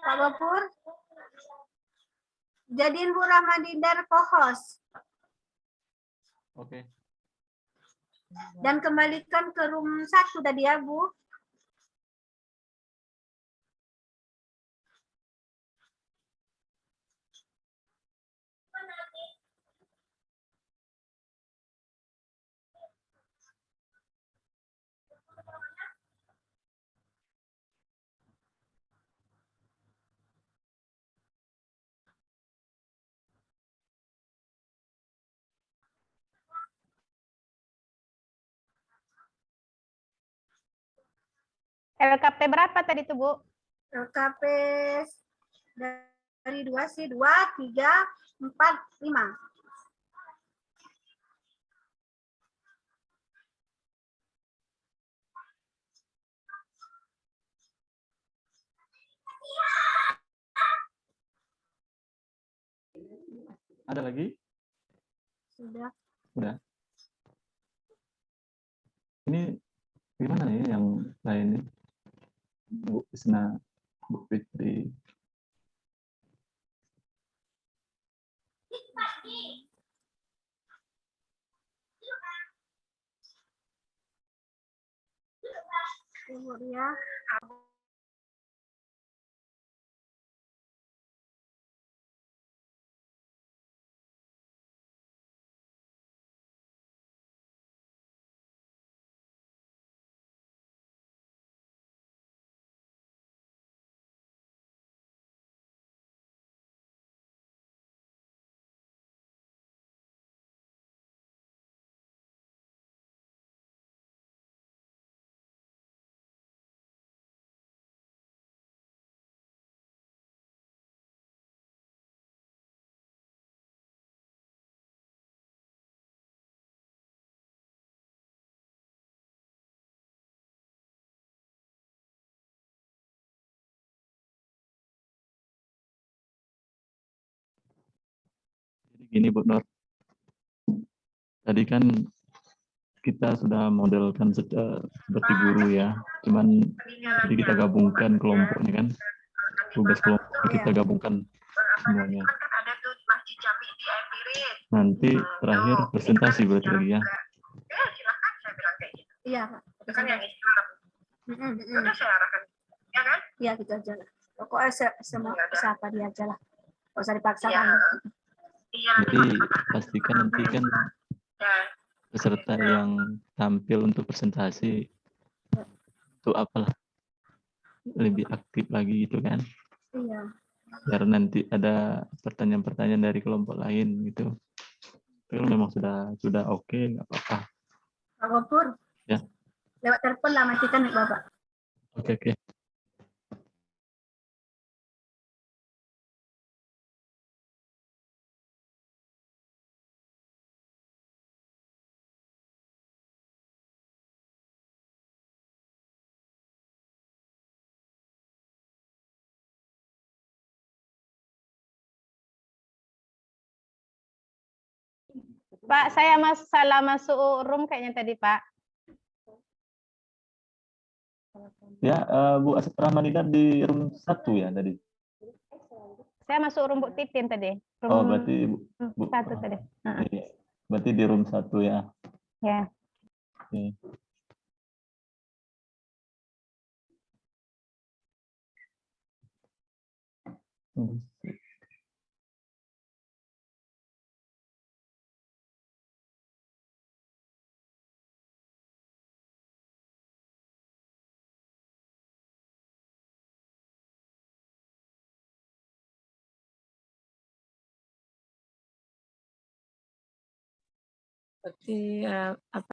Pak Gopur, jadiin Bu Ramadindar co-host. Oke. Dan kembalikan ke room 1 tadi ya, Bu. LKP berapa tadi tuh, Bu? LKP dari 2 sih, 2, 3, 4, 5. Ada lagi? Sudah. Udah. Ini gimana nih yang lainnya? Bu Isna, Bu Fitri. Kemudian Jadi gini Bu Nur, tadi kan kita sudah modelkan seperti guru ya, cuman jadi kita gabungkan kelompoknya kan, tugas kelompok kita gabungkan semuanya. Nanti terakhir presentasi berarti lagi ya. iya, Pak. Kan yang udah saya arahkan. Ya kan? Iya, gitu aja lah. Pokoknya semua siapa dia aja lah. Nggak usah dipaksakan. Jadi pastikan nanti kan peserta yang tampil untuk presentasi itu apalah lebih aktif lagi gitu kan, Iya. biar nanti ada pertanyaan-pertanyaan dari kelompok lain gitu. Kalau memang sudah oke, nggak apa-apa. Pak Gopur. Ya. Lewat telepon lah matikan nih Bapak. Oke. Pak, saya salah masuk room kayaknya tadi, Pak. Ya, Bu Asep Rahmanida di room 1 ya tadi. Saya masuk room Bu Titin tadi. Room Oh, berarti Bu 1 tadi. iya. Berarti di room 1 ya. Ya. Oke. Berarti apa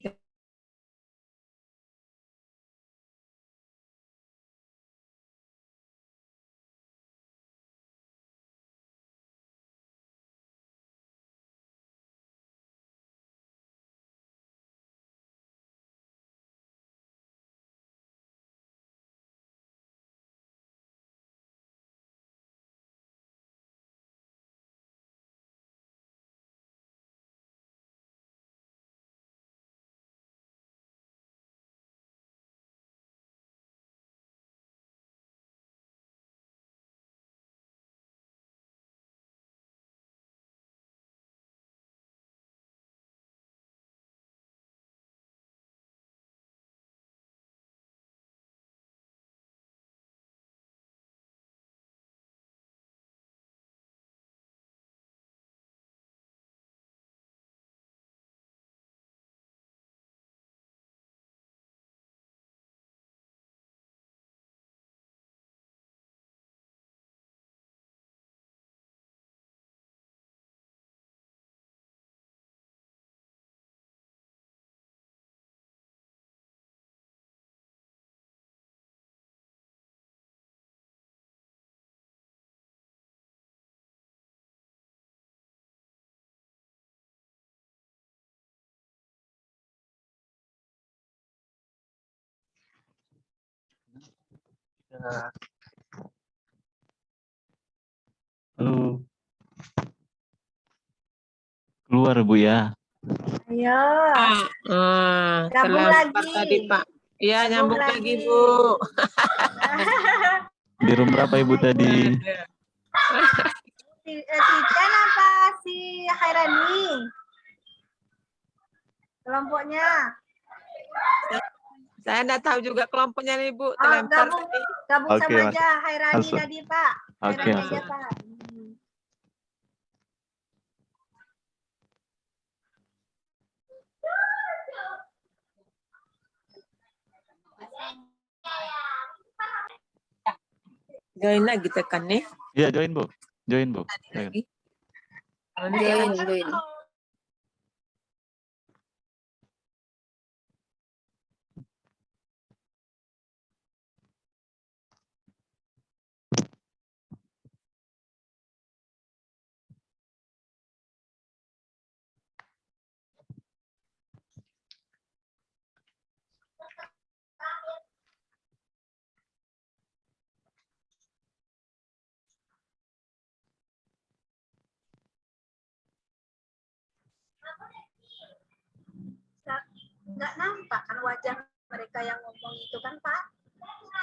Halo. Keluar Bu ya. Ayo. Gabung lagi. Tadi Pak. Iya, Gabung nyambung lagi lagi. Bu. Di room berapa Ibu tadi? Tiken apa si Khairani? Kelompoknya. Saya enggak tahu juga kelompoknya nih Bu. Oh, Terlempar gabung tadi. Oke, sama Mas. aja Khairani Masuk. tadi Pak. Oke, Khairani masuk. aja Pak. Join lagi tekan nih. Iya, join Bu. Join Bu. Join. Lagi. Join. Nggak nampak kan wajah mereka yang ngomong itu kan Pak.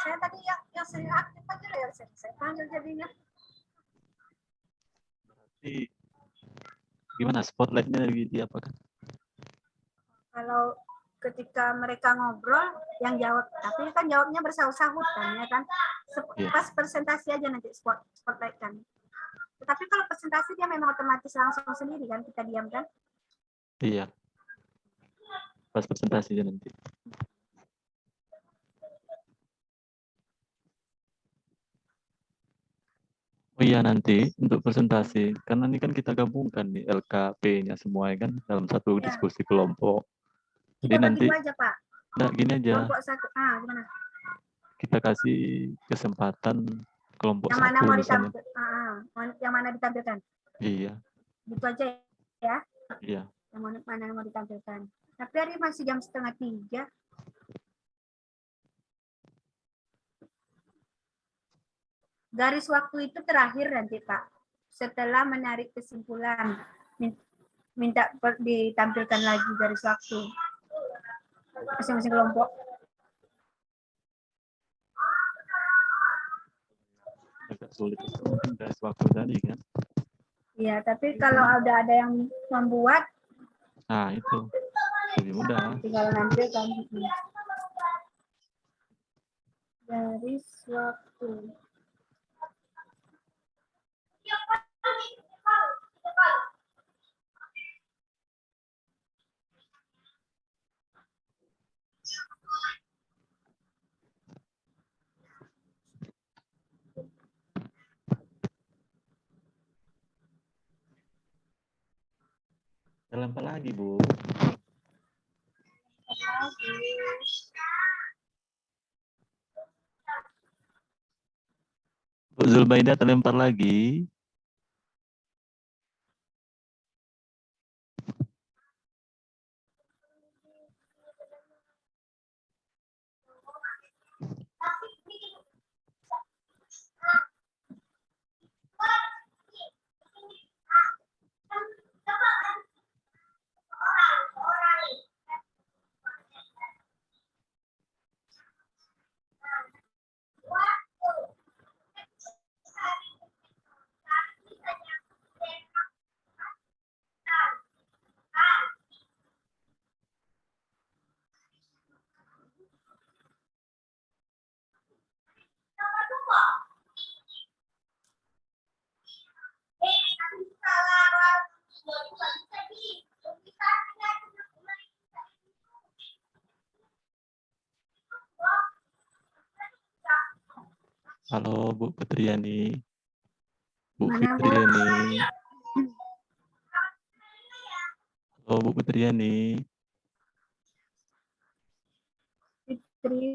Saya tadi yang sering aktif aja yang saya panggil jadinya. Jadi, gimana spotlightnya di apa kan? Kalau ketika mereka ngobrol yang jawab, tapi kan jawabnya bersahut-sahut kan ya kan. Pas presentasi aja nanti spotlight kan. Tetapi kalau presentasi dia memang otomatis langsung sendiri kan, kita diam kan. Iya. Pas presentasinya nanti. Oh iya, nanti untuk presentasi, karena ini kan kita gabungkan nih LKP-nya semua ya kan dalam satu Ya. diskusi kelompok. Jadi Kita nanti, bagi dua aja Pak. nah gini aja, Kelompok satu, gimana? kita kasih kesempatan kelompok Yang mana satu mau misalnya. yang mana ditampilkan? Iya, Gitu aja ya. iya. Yang mana mau ditampilkan. Tapi hari masih jam 2:30. Garis waktu itu terakhir nanti Pak. Setelah menarik kesimpulan, minta ditampilkan lagi garis waktu. Masing-masing kelompok. Agak sulit mungkin garis waktu tadi kan. Iya, tapi kalau ada yang membuat, Nah itu lebih mudah. tinggal nanti kan. Garis waktu. Dalam apa lagi Bu? Bu Zulbaida terlempar lagi. Halo Bu Fitriani. Bu Fitriani. Halo Bu Fitriani. Fitri.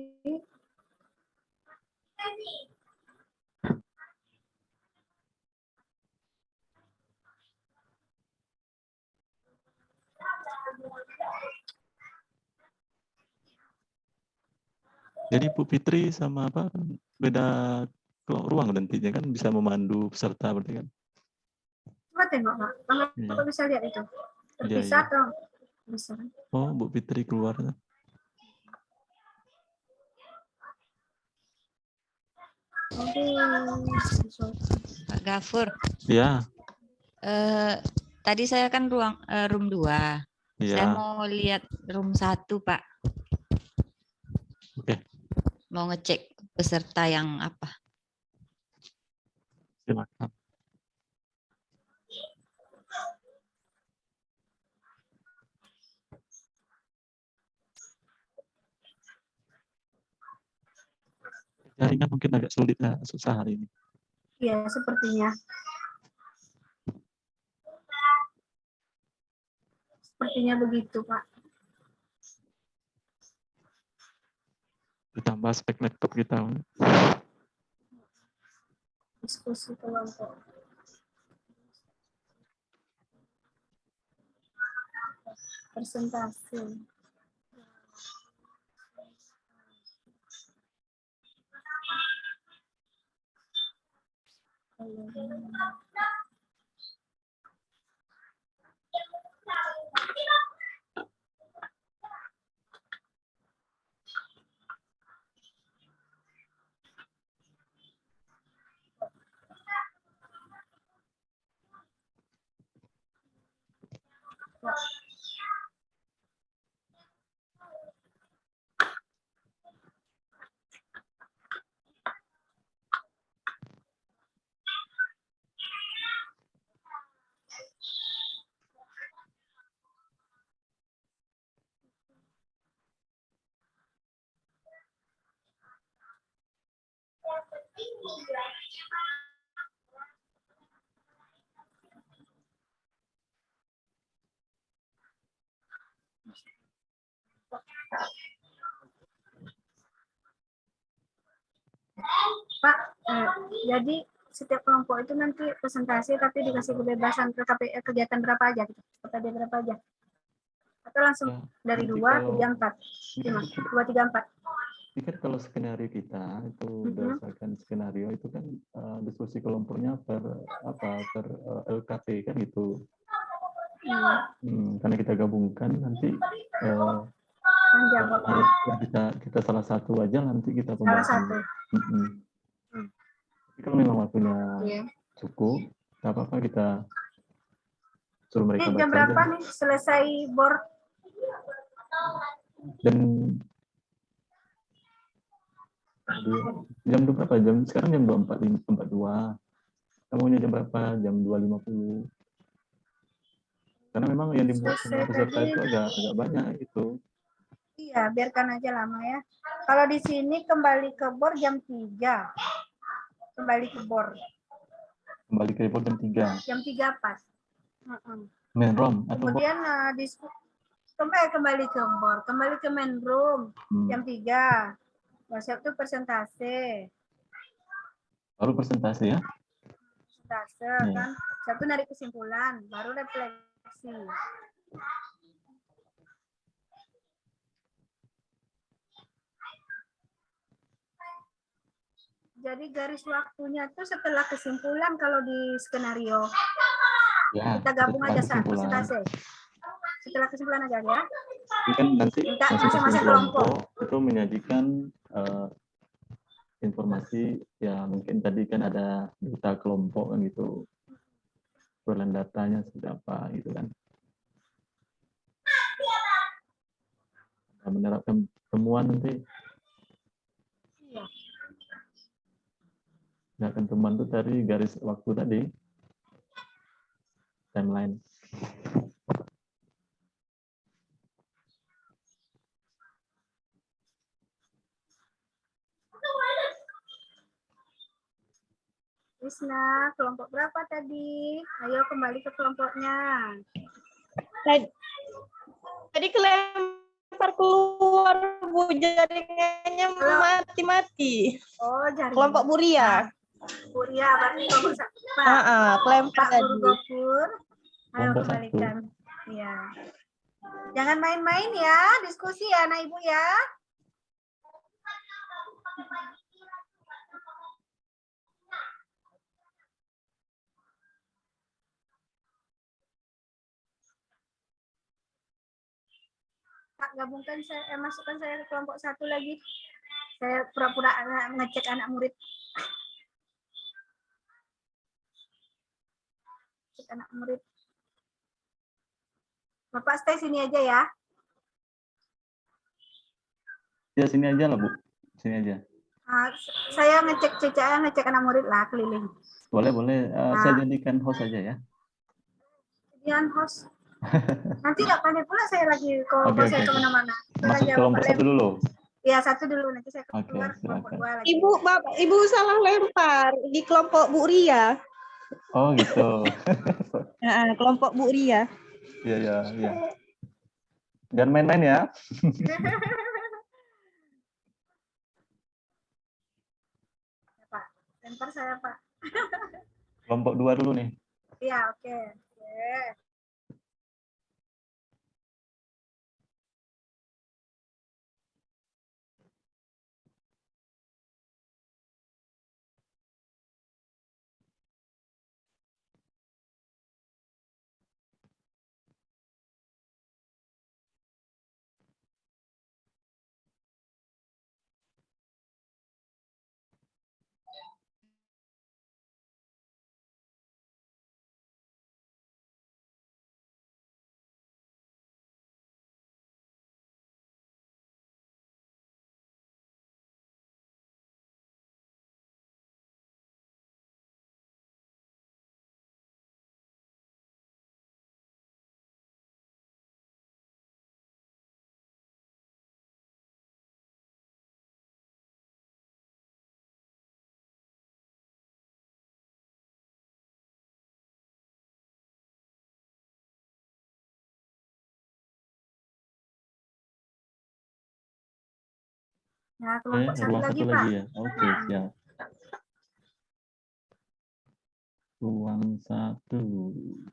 Jadi Bu Fitri sama apa beda ruang nantinya kan bisa memandu peserta berarti kan? Coba tengok Pak, kalau Iya. Bapak bisa lihat itu. Iya, Terpisah iya. atau bisa? Oh, Bu Fitri keluar. Pak Gafur, Iya, tadi saya kan room 2. Saya iya. mau lihat room 1, Pak. Oke, Mau ngecek peserta yang apa. silakan. Jaringan mungkin agak sulit ya, susah hari ini. Iya, sepertinya. Sepertinya begitu, Pak. Ditambah spek laptop kita. Diskusi kelompok. Presentasi. Pak, jadi setiap kelompok itu nanti presentasi tapi dikasih kebebasan kegiatan berapa aja gitu? Ada berapa aja? Atau langsung dari 2, 3, 4? 2, 3, 4. Ini kan kalau skenario kita itu berdasarkan skenario itu kan diskusi kelompoknya per LKP kan gitu. Karena kita gabungkan nanti kita salah satu aja nanti kita pembahasan. Tapi kalau memang waktunya cukup, nggak apa-apa kita suruh mereka baca. Jam berapa nih selesai board? Jam berapa? Sekarang jam 24.42. Kamunya jam berapa? Jam 2.50. Karena memang yang dibuat sama peserta itu agak banyak gitu. Iya, biarkan aja lama ya. Kalau di sini kembali ke board jam 3. Kembali ke board. Kembali ke board jam 3. Jam 3 pas. Main room atau kemudian kembali ke board, kembali ke main room jam 3. WhatsApp itu presentasi. Baru presentasi ya? Presentasi kan. Satu narik kesimpulan, baru refleksi. Jadi garis waktunya tuh setelah kesimpulan kalau di skenario. Ya, kita gabung aja presentasi. Setelah kesimpulan aja ya. Ini kan nanti masing-masing kelompok itu menyajikan informasi ya, mungkin tadi kan ada data kelompok kan gitu. Perolehan datanya seperti apa gitu kan. Nah, menerapkan temuan nanti. Menerapkan temuan itu tadi garis waktu tadi. Timeline. Isna, kelompok berapa tadi? Ayo kembali ke kelompoknya. Tadi kelempar keluar, Bu, jaringannya mati-mati. Oh, jaringan. Kelompok Buria. Buria, berarti kelompok satu. Kelempar tadi. Gopur. Ayo kembalikan. Iya. Jangan main-main ya, diskusi ya anak ibu ya. Kak gabungkan saya, masukkan saya ke kelompok 1 lagi. Saya pura-pura ngecek anak murid. Cek anak murid. Bapak stay sini aja ya. Ya sini aja lah Bu, sini aja. Saya ngecek anak murid lah keliling. Boleh boleh. Saya jadikan host aja ya. Jadian host. Nanti nggak pandai pula saya lagi kalau Oke, saya oke. kemana-mana. Masuk kelompok 1 dulu. Ya 1 dulu, nanti saya keluar Oke, kelompok silakan. 2 lagi. Ibu salah lempar di kelompok Bu Ria. Oh gitu. Kelompok Bu Ria. Iya, iya, iya. Jangan main-main ya. Pak, lempar saya Pak. Kelompok 2 dulu nih. Iya, oke. Nah, kelompok 1 ruang lagi 1 Pak. lagi ya. Oke, siap. Ruang 1.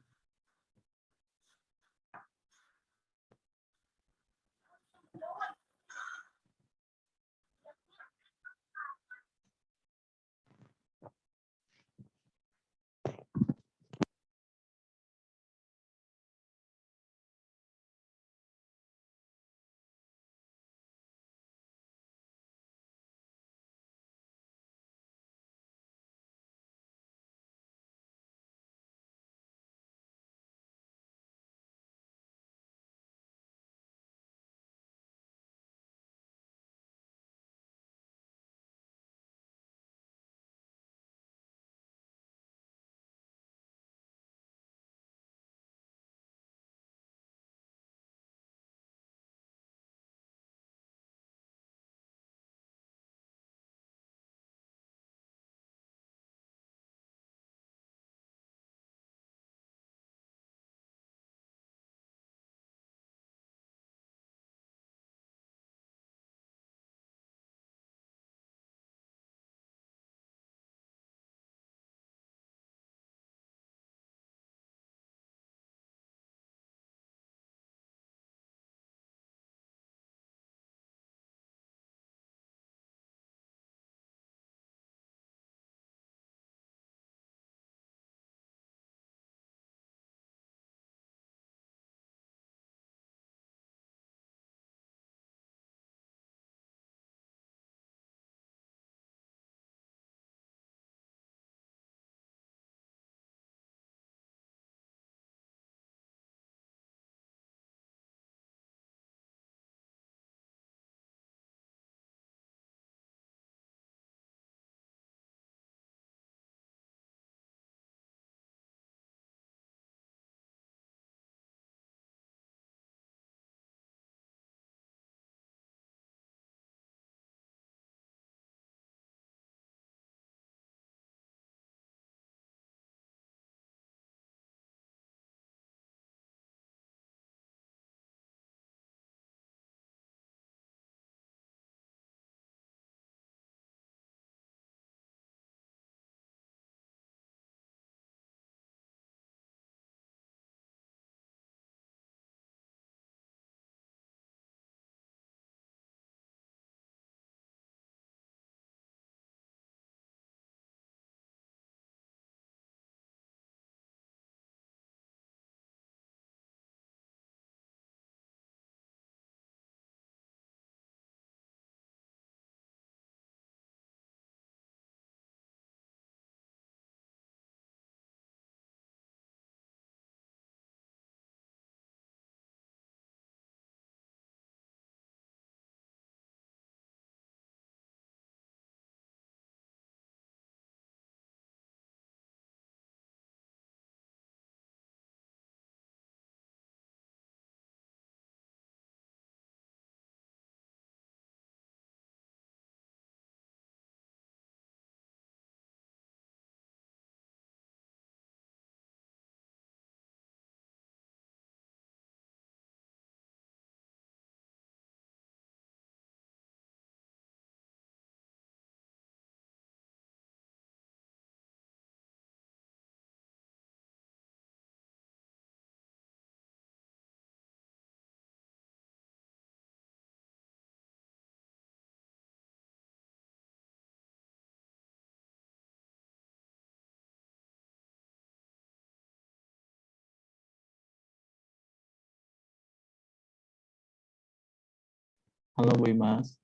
Halo Bu Imas.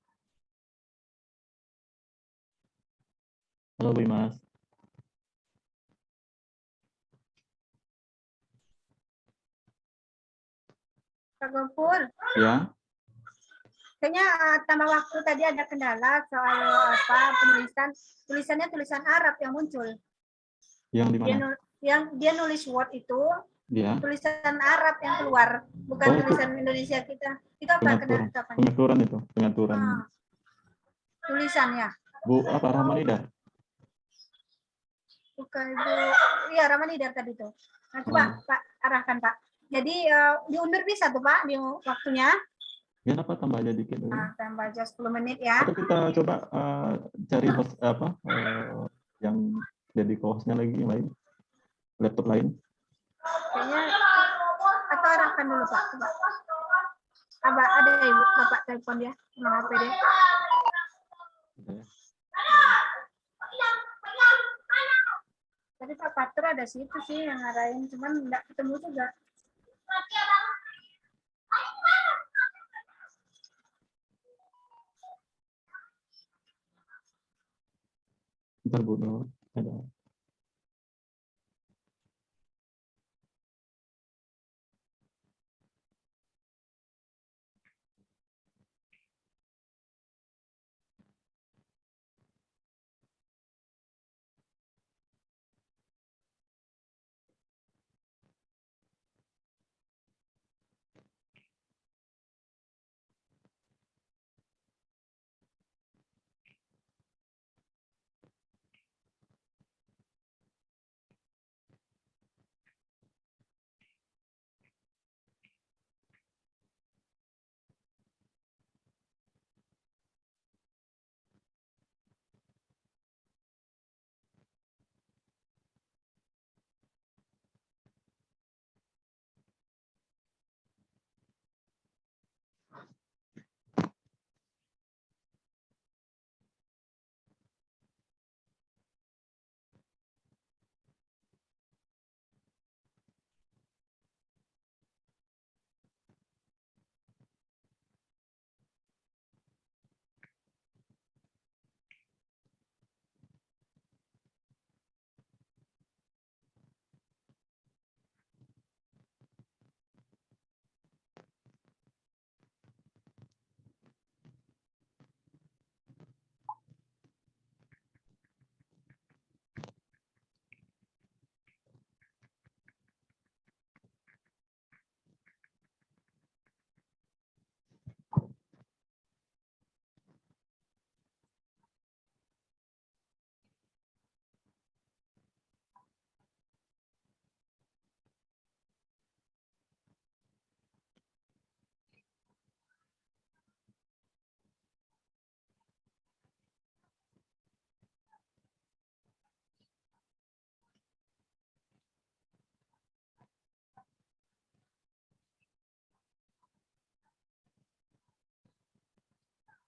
Halo Bu Imas. Pak Gofur, Ya, kayaknya tambah waktu tadi ada kendala soal apa tulisannya tulisan Arab yang muncul. yang di Dia, mana? dia nulis Word itu Ya, tulisan Arab yang keluar, bukan Oh, itu tulisan Indonesia kita. Itu apa pengaturan. kendala? Pengaturan itu, pengaturan. Tulisannya. Bu, apa Ramanida? Bukan Ibu, iya Ramanidar tadi tuh. Nah, coba Pak arahkan Pak. Jadi diundur bisa tuh Pak di waktunya. Ya, apa tambah aja dikit dulu. Nah, tambah aja 10 menit ya. Atau kita coba cari host yang jadi co-hostnya lagi yang lain, laptop lain. Kayaknya atau arahkan dulu Pak. Coba. Abah ada Ibu, Bapak telepon dia, sama HP dia. Tadi Pak Patur ada situ sih yang ngarahin, cuman nggak ketemu juga. Bentar Bu, ada.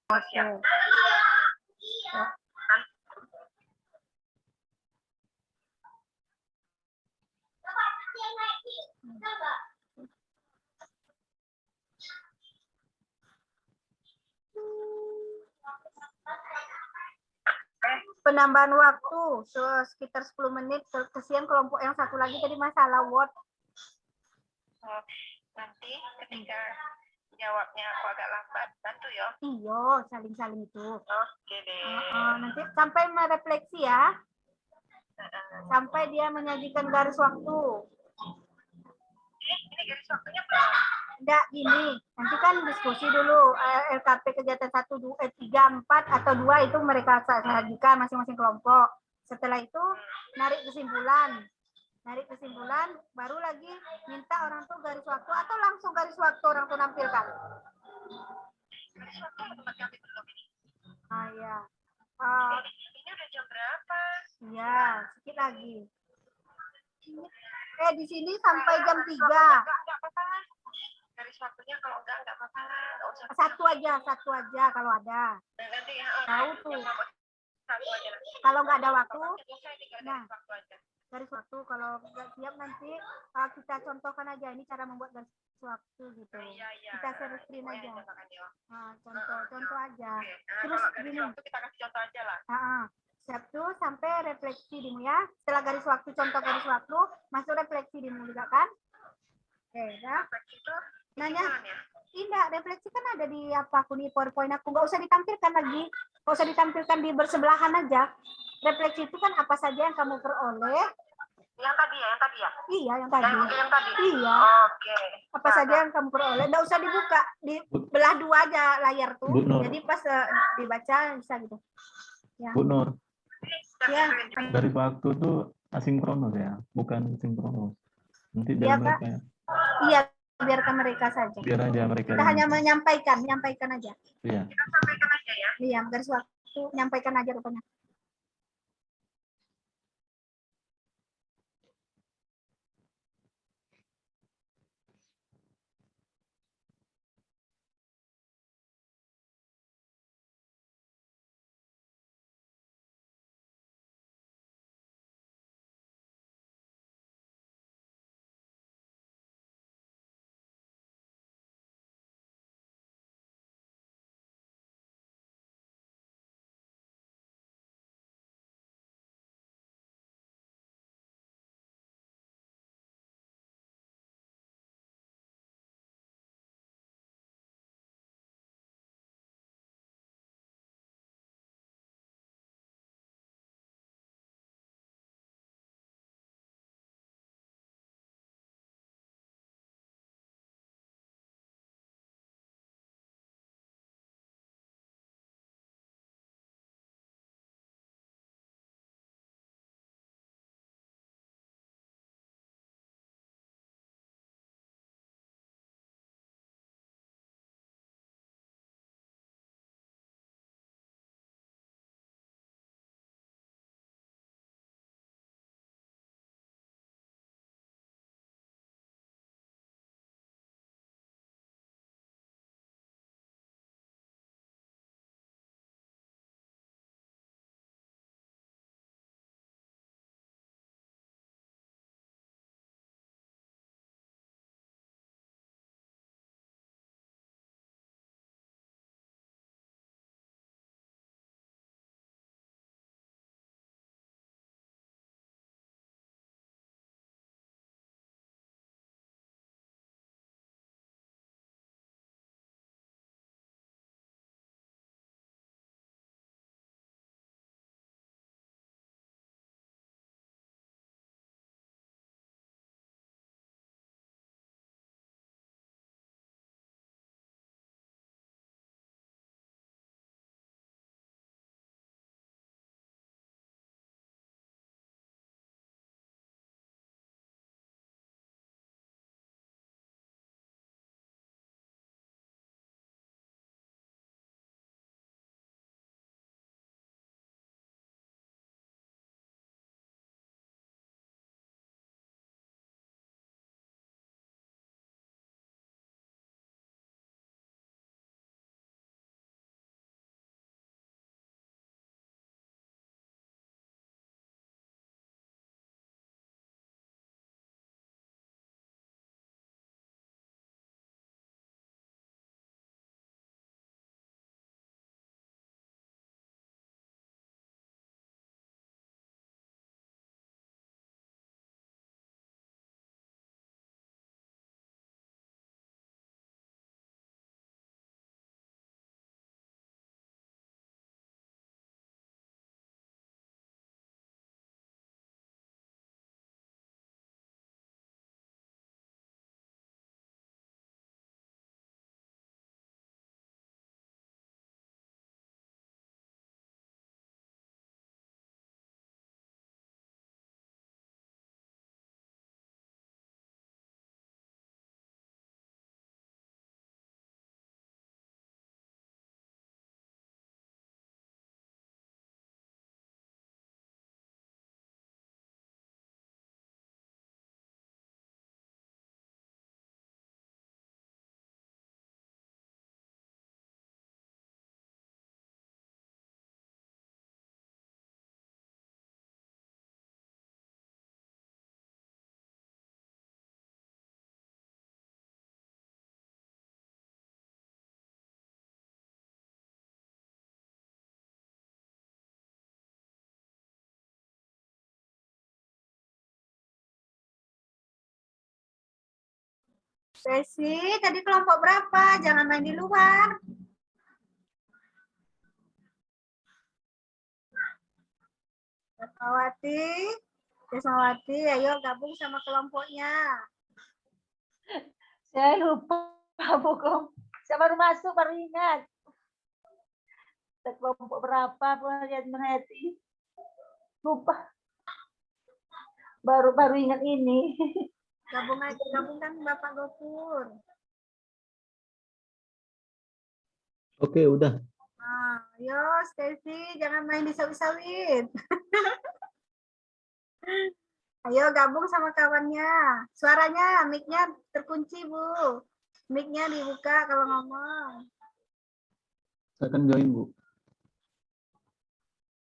Oke. Penambahan waktu sekitar 10 menit. Kesian kelompok yang satu lagi tadi masalah Word. Nanti ketika jawabnya aku agak lambat, bantu ya. Iya, saling-saling itu. Oke deh. Nanti sampai merefleksi ya. Sampai dia menyajikan garis waktu. Ini garis waktunya berapa? Enggak, gini. Nanti kan diskusi dulu. LKP kegiatan 1, 2, 3, 4, atau 2 itu mereka sajikan masing-masing kelompok. Setelah itu narik kesimpulan. Baru lagi minta orang tuh garis waktu atau langsung garis waktu orang tuh nampilkan. Garis waktu tempat kami belum ini. Ya. Ini udah jam berapa? Iya, sedikit lagi. Di sini sampai jam 3. Enggak apa-apa lah. Garis waktunya kalau enggak apa-apa lah. Satu aja kalau ada. Nanti tahu tuh. Satu aja. Kalau nggak ada waktu, nah, garis waktu. Kalau nggak siap nanti kita contohkan aja ini cara membuat garis waktu gitu. Kita share screen aja. Nah, contoh aja. Terus gini. Kita kasih contoh aja lah. Sabtu sampai refleksi dimu ya. Setelah garis waktu, contoh garis waktu, masuk refleksi dimu juga kan? Oke, dah. Nanya, tidak, refleksi kan ada di apa aku nih PowerPoint aku. Nggak usah ditampilkan lagi. Nggak usah ditampilkan di bersebelahan aja. Refleksi itu kan apa saja yang kamu peroleh. Yang tadi ya? Iya, yang tadi. Yang tadi? Iya. Oke. Apa saja yang kamu peroleh. Nggak usah dibuka. Dibelah dua aja layar tuh. Bu Nur. Jadi pas dibaca bisa gitu. Ya. Bu Nur, Ya. garis waktu tuh asinkronus ya, bukan sinkronus. Nanti Iya, biar Pak. mereka ya. Iya, biarkan mereka saja. Biar aja mereka. Kita hanya menyampaikan aja. Iya. Kita sampaikan aja ya. Iya, garis waktu menyampaikan aja rupanya. Sesi, tadi kelompok berapa? Jangan main di luar. Desmawati, ayo gabung sama kelompoknya. Saya lupa, Bu. Saya baru masuk, baru ingat. Kelompok berapa pun mengerti. Lupa. Baru ingat ini. Gabungkan Bapak Gopur. Oke, udah. Nah, ayo Steffi, jangan main di sawit-sawit. Ayo gabung sama kawannya. Suaranya, mic-nya terkunci, Bu. Mic-nya dibuka kalau ngomong. Saya akan join, Bu.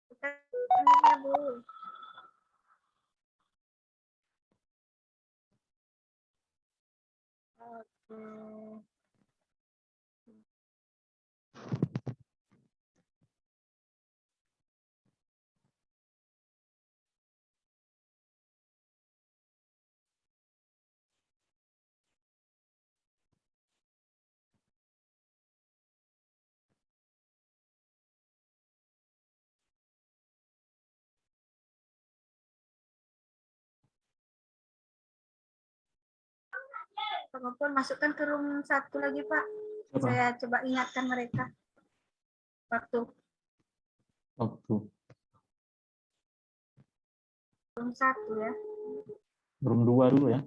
Buka mic-nya, Bu. Oke. Pak Gopur, masukkan ke room 1 lagi, Pak. Apa? Saya coba ingatkan mereka. Waktu room 1 ya. Room 2 dulu ya.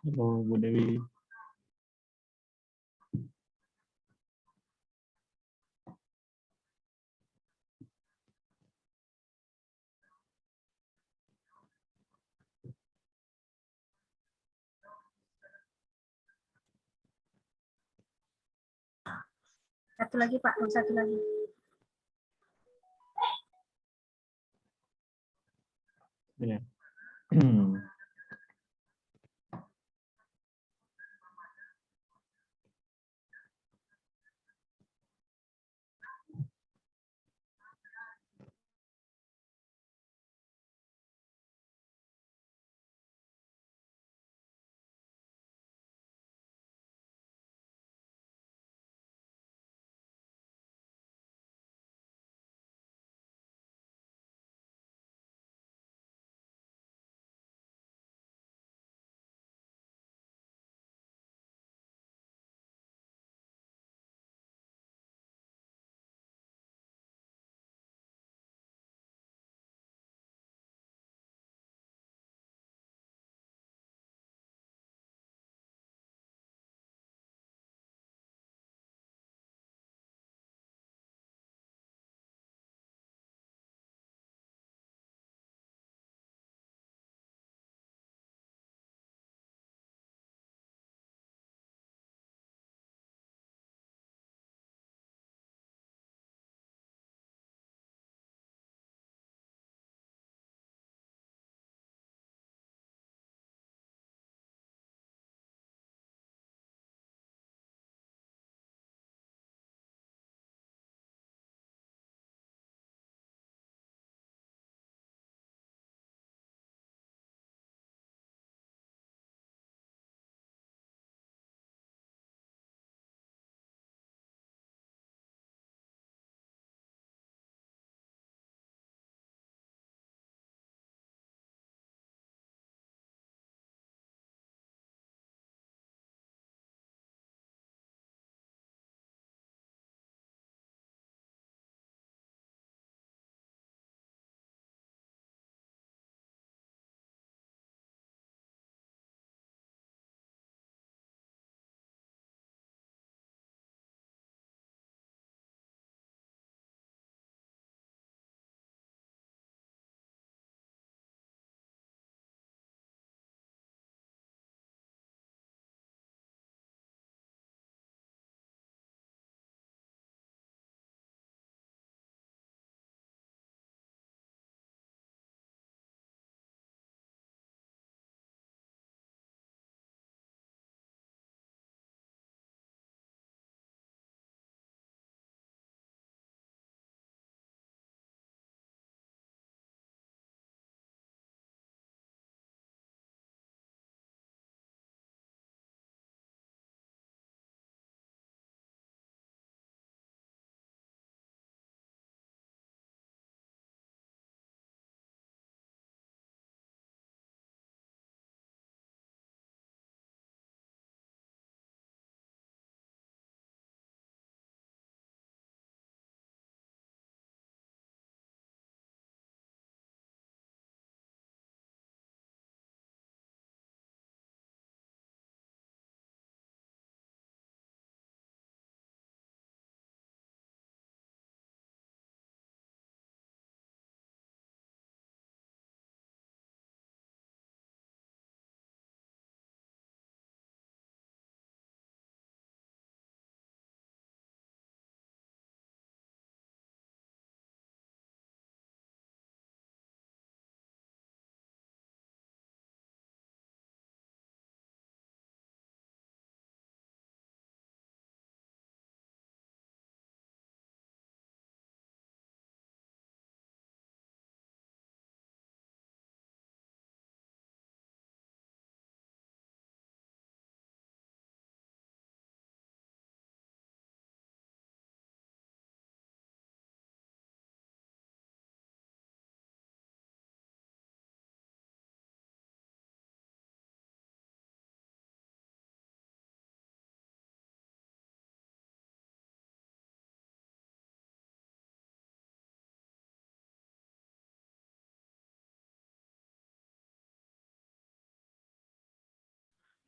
Halo, Bu Dewi. Satu lagi, Pak. Room 1 lagi. Ya.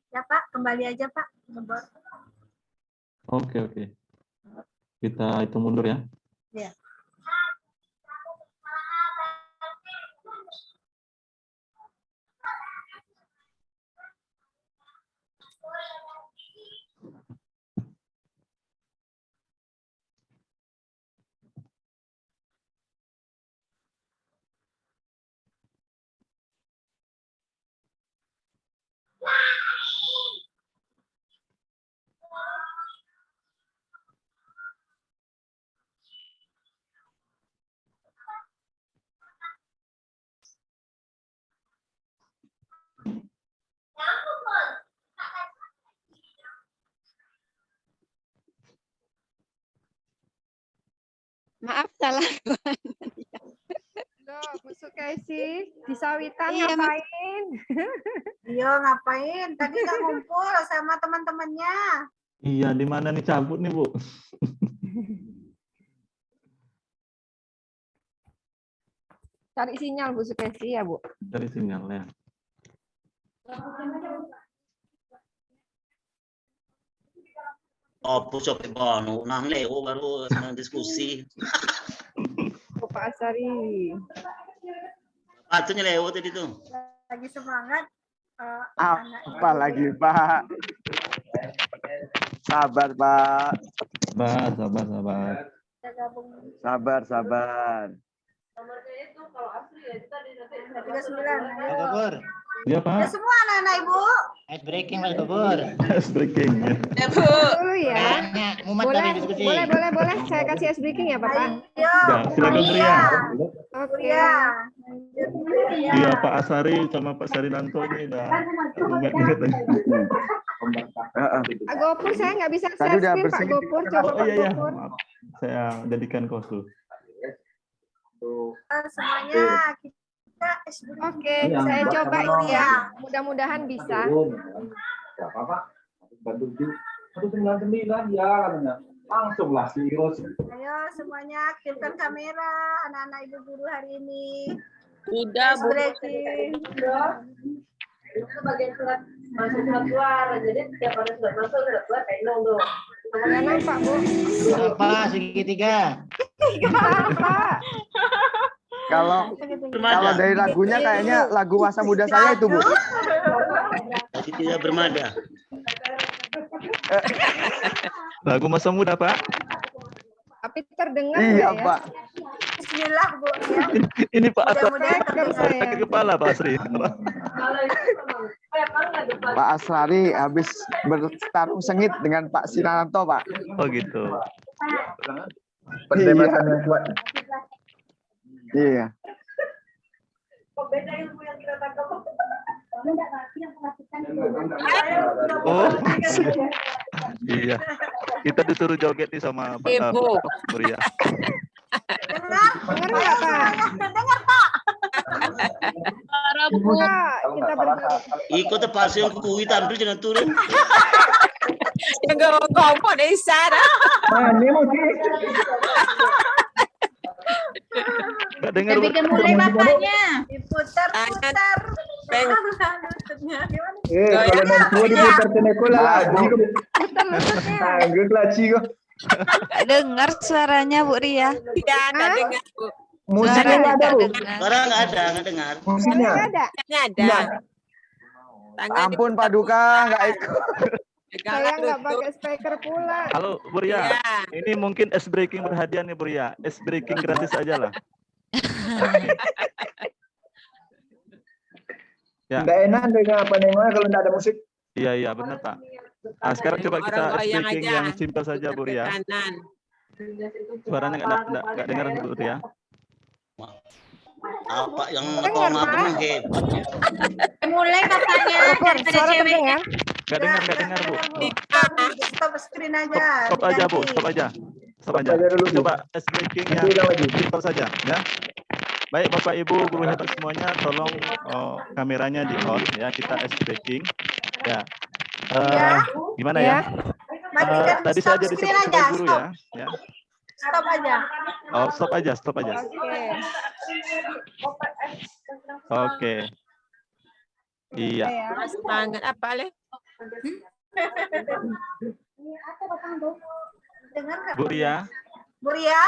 Ya Pak, kembali aja Pak. Ngebor. Oke. Kita hitung mundur ya. Ya. Maaf salah. Loh, Bu Sukaisi, di sawitan Iya, Mas. ngapain? Iya ngapain? Tadi nggak ngumpul sama teman-temannya. Iya, di mana nih cabut nih, Bu? Cari sinyal Bu Sukaisi ya, Bu. Dari sinyal ya. Oh, pusok bono, nang leo baru senang diskusi. Pak Asari. Patunya leo tadi tuh. Lagi semangat. Apa lagi Pak? Sabar Pak. Sabar. Iya, Pak. Ya semua anak-anak Ibu. Ice breaking Mas Gubur. Ice breaking. Ya, Bu. Dulu ya. Mumat Boleh, kami diskusi. boleh. Saya kasih ice breaking ya, Pak. Iya. Silakan Ria. Oke. Iya, Pak Asari sama Pak Sarinanto ini udah ingat. Pak Gopur, saya nggak bisa Tadi share udah screen, Pak bersih. Gopur. Coba Pak Iya. Gopur. Maaf. Saya jadikan kostum. Semuanya kita Oke, saya coba ya. Mudah-mudahan bisa. Langsunglah serius. Ayo semuanya aktifkan kamera anak-anak Ibu guru hari ini. Udah, Bu. Breaking. Itu bagian surat masuk surat keluar. Jadi setiap ada surat masuk surat keluar kayak tuh. Nggak nampak, Bu. Apa segitiga? Pak. Kalau dari lagunya kayaknya lagu masa muda saya itu Bu. Segitiga bermada. Lagu masa muda, Pak. Tapi terdengar Iya nggak ya? Pak. Bismillah Bu. Ya. Ini Pak Asari Mudah-mudahan terdengar. sakit kepala, Pak Asri. Pak Asrari habis bertarung sengit dengan Pak Sinanto Pak. Oh gitu. Perdebatan yang kuat. Iya. Oh, iya. Kita disuruh joget nih sama Pak Ibu. Buria. Dengar nggak Pak? Dengar Pak. Pak, kita Ikut terpaksa yang kuwi tampil jangan turun. Yang ngomong dari sana. Nggak dengar. Lebih mulai bapaknya. Diputar-putar. Kalau nanti diputar tenekola lagi. Anggur laci kok. Nggak dengar suaranya Bu Ria. Ya, nggak dengar, Bu. Musiknya nggak ada Bu. Orang nggak ada, nggak dengar. Musiknya. Nggak ada. Ampun Pak Duka nggak ikut. Saya nggak pakai speaker pula. Halo Buria, ini mungkin es breaking berhadiah nih Buria. Es breaking gratis aja lah. Ya. Nggak enak dengan apa namanya kalau nggak ada musik. Iya benar Pak. Nah, sekarang coba kita es breaking yang simpel saja Buria. Suaranya nggak dengar Buria. Apa yang ngomong apa hebat ya. Mulai bapaknya daripada Suara cewek. penting ya. Nggak dengar Bu. Stop screen aja. Stop aja Bu, stop aja. Coba es breaking yang simpel saja ya. Baik Bapak Ibu guru hebat semuanya, tolong kameranya di on ya, kita es breaking ya. Gimana ya? Tadi saya jadi sebagai guru ya. Stop aja. Oh, stop aja. Oke. Iya. Semangat apa, Le? Dengar nggak? Bu Ria, Bu Ria?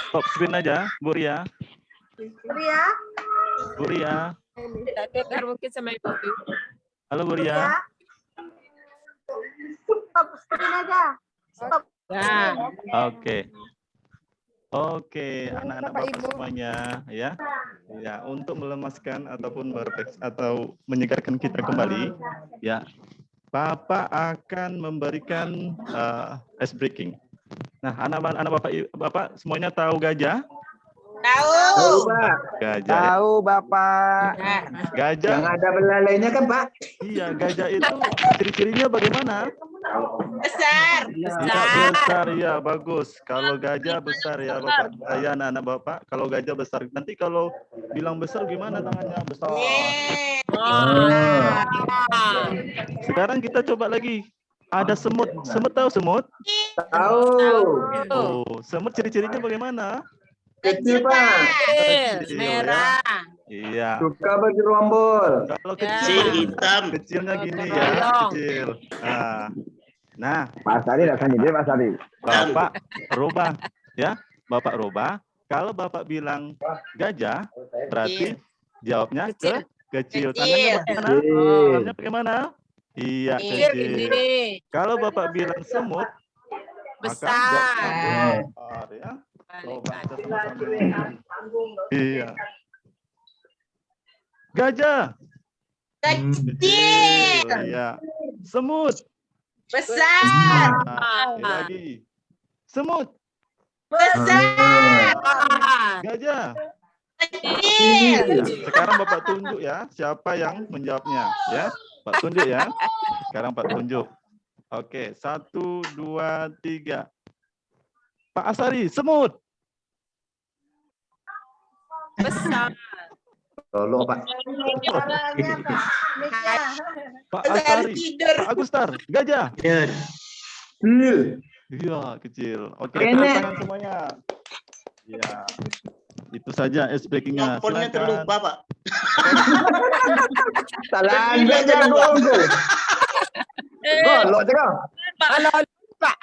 stop screen aja, Bu Ria. Bu Ria? Bu Ria. Tak dengar mungkin sama Ibu. Halo Bu Ria. Stop screen aja. Stop. Nah. Oke. Oke, anak-anak Bapak semuanya ya. Ya, untuk melemaskan ataupun atau menyegarkan kita kembali, ya. Bapak akan memberikan ice breaking. Nah, anak-anak Bapak semuanya tahu gajah? Tahu. Pak. Gajah. Tahu Bapak. Gajah. Yang ada belalainya kan Pak? Iya, gajah itu ciri-cirinya bagaimana? Besar. Ya, besar ya, bagus. Kalau gajah besar ya Bapak. Ya anak-anak Bapak, kalau gajah besar. Nanti kalau bilang besar gimana tangannya? Besar. Sekarang kita coba lagi. Ada semut. Semut tahu semut? Tahu. Oh, semut ciri-cirinya bagaimana? Kecil Pak. Kecil, merah. Iya. Suka bergerombol. Kalau Si kecil, hitam. kecilnya gini ya, kecil. Nah, Pak Sari akan jadi Pak Sari. Bapak rubah ya, Bapak rubah. Kalau Bapak bilang gajah, berarti jawabnya kecil. Tangannya bagaimana? Tangannya bagaimana? Iya, kecil. Kalau Bapak bilang semut, maka Besar. ya. Coba kita sama-sama. Iya. Gajah. Kecil. Iya. Semut. Besar. Lagi. Semut. Besar. Gajah. Kecil. Ya, sekarang Bapak tunjuk ya siapa yang menjawabnya ya. Pak tunjuk ya. Sekarang Pak tunjuk. Oke, 1, 2, 3. Pak Asari, semut. Besar. Tolong Pak. Pak Asari, Pak Agustar, gajah. Kecil. Iya, kecil. Oke, tepuk tangan semuanya. Ya. Itu saja ice breaking-nya. Nomornya Silakan. terlupa Pak. Salah Anda jago. Golok cakap. Pak.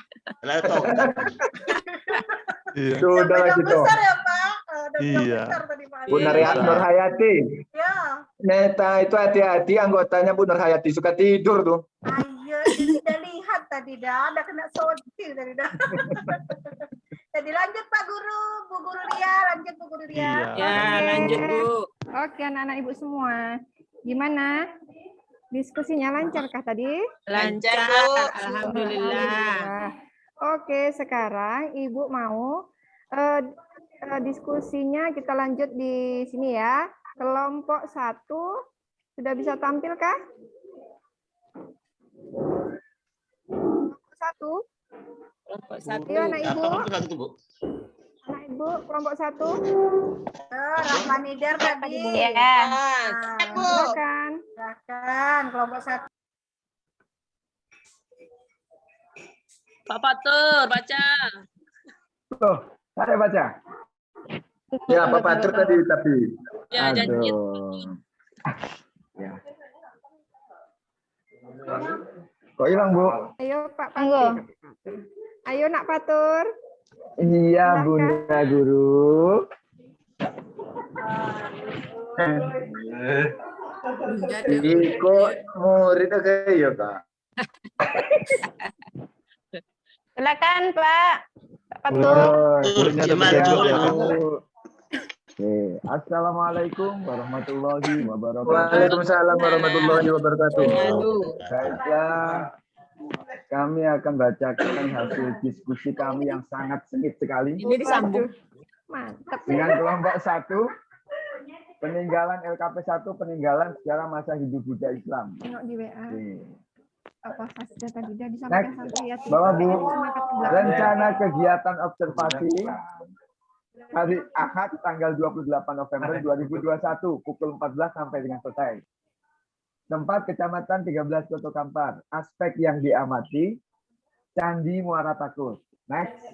Laptop. Iya. Sudah lah gitu. Besar ya Pak. Iya. Bu Nur Hayati. Ya. Neta itu hati-hati anggotanya Bu Nur Hayati suka tidur tuh. Ayo, tidak lihat tadi dah. Ada kena sotil tadi dah. Jadi lanjut Pak Guru, Bu Guru Ria, lanjut Bu Guru Ria. Iya. Ya, lanjut Bu. Oke, anak-anak Ibu semua. Gimana? Diskusinya lancarkah tadi? Lancar. Alhamdulillah. Oke, sekarang Ibu mau diskusinya kita lanjut di sini ya. Kelompok 1 sudah bisa tampil kah? Kelompok 1. Kelompok 1. Iya, anak Ibu. Apa satu Bu? Anak Ibu, kelompok 1. Rahmanidar tadi. Ya. Silakan. Silakan, kelompok 1. Pak Fatur, baca. Tuh, saya baca. Ya, Pak Patur tadi tapi. Ya, janji. Ya. Kok hilang, Bu? Ayo Pak Patur. Ayo Nak Patur. Iya, Bunda Guru. Kok murid kayak ya, Kak? Silakan Pak. Pak Patur. Assalamualaikum warahmatullahi wabarakatuh. Waalaikumsalam warahmatullahi wabarakatuh. Baiklah, kami akan bacakan hasil diskusi kami yang sangat sengit sekali. Ini disambung. Mantap. Dengan kelompok 1, peninggalan LKP 1, peninggalan sejarah masa hidup Buddha Islam. Tengok di WA. Apa fasda tadi dia Next, disampaikan satu ya. Bapak Bu, rencana kegiatan observasi hari Ahad tanggal 28 November 2021 pukul 14 sampai dengan selesai. Tempat Kecamatan 13 Koto Kampar. Aspek yang diamati Candi Muara Takus. Next.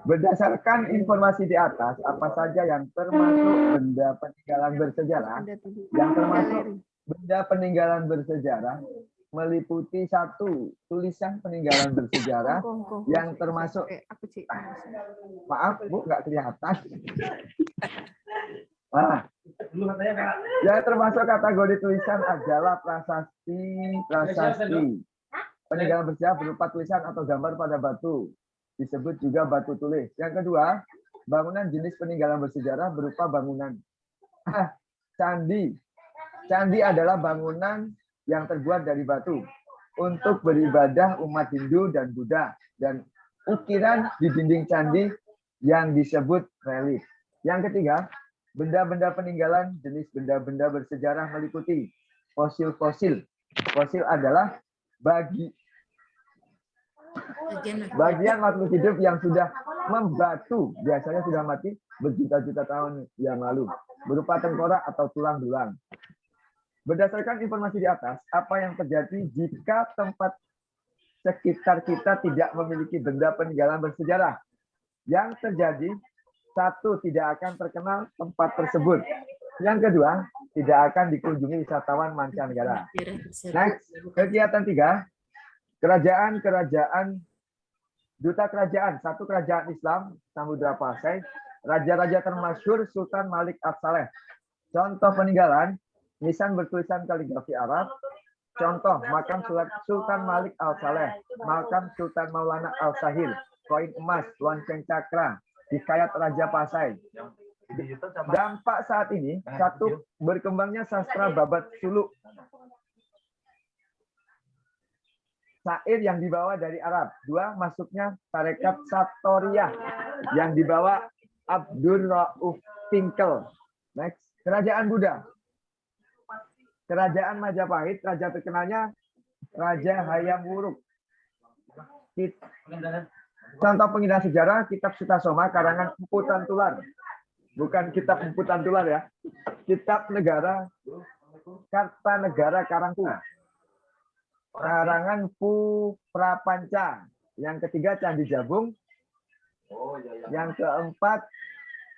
Berdasarkan informasi di atas, apa saja yang termasuk benda peninggalan bersejarah? Yang termasuk benda peninggalan bersejarah meliputi 1, tulisan peninggalan bersejarah yang termasuk, maaf Bu, nggak kelihatan. Yang termasuk kategori tulisan adalah prasasti. Peninggalan bersejarah berupa tulisan atau gambar pada batu, disebut juga batu tulis. Yang kedua, bangunan jenis peninggalan bersejarah berupa bangunan candi. Candi adalah bangunan yang terbuat dari batu untuk beribadah umat Hindu dan Buddha, dan ukiran di dinding candi yang disebut relief. Yang ketiga, benda-benda peninggalan jenis benda-benda bersejarah meliputi fosil-fosil. Fosil adalah bagian makhluk hidup yang sudah membatu, biasanya sudah mati berjuta-juta tahun yang lalu, berupa tengkorak atau tulang belulang. Berdasarkan informasi di atas, apa yang terjadi jika tempat sekitar kita tidak memiliki benda peninggalan bersejarah? Yang terjadi, 1, tidak akan terkenal tempat tersebut. Yang kedua, tidak akan dikunjungi wisatawan mancanegara. Next, kegiatan 3, duta kerajaan, 1 kerajaan Islam, Samudra Pasai, raja-raja termasyhur Sultan Malik As-Saleh. Contoh peninggalan, nisan bertulisan kaligrafi Arab. Contoh, makam Sultan Malik Al-Saleh, makam Sultan Maulana Al-Sahil, koin emas, lonceng cakra, hikayat Raja Pasai. Dampak saat ini, 1, berkembangnya sastra babat suluk, syair yang dibawa dari Arab. 2, masuknya tarekat Satoriyah yang dibawa Abdur Rauf Tinkel. Next, kerajaan Buddha. Kerajaan Majapahit, raja terkenalnya Raja Hayam Wuruk. Contoh pengindahan sejarah, kitab Sutasoma karangan Emputan Tular. Bukan kitab Emputan Tular ya. Kitab Negara Kartanegara Karangku. Karangan Pu Prapanca. Yang ketiga Candi Jabung. Yang keempat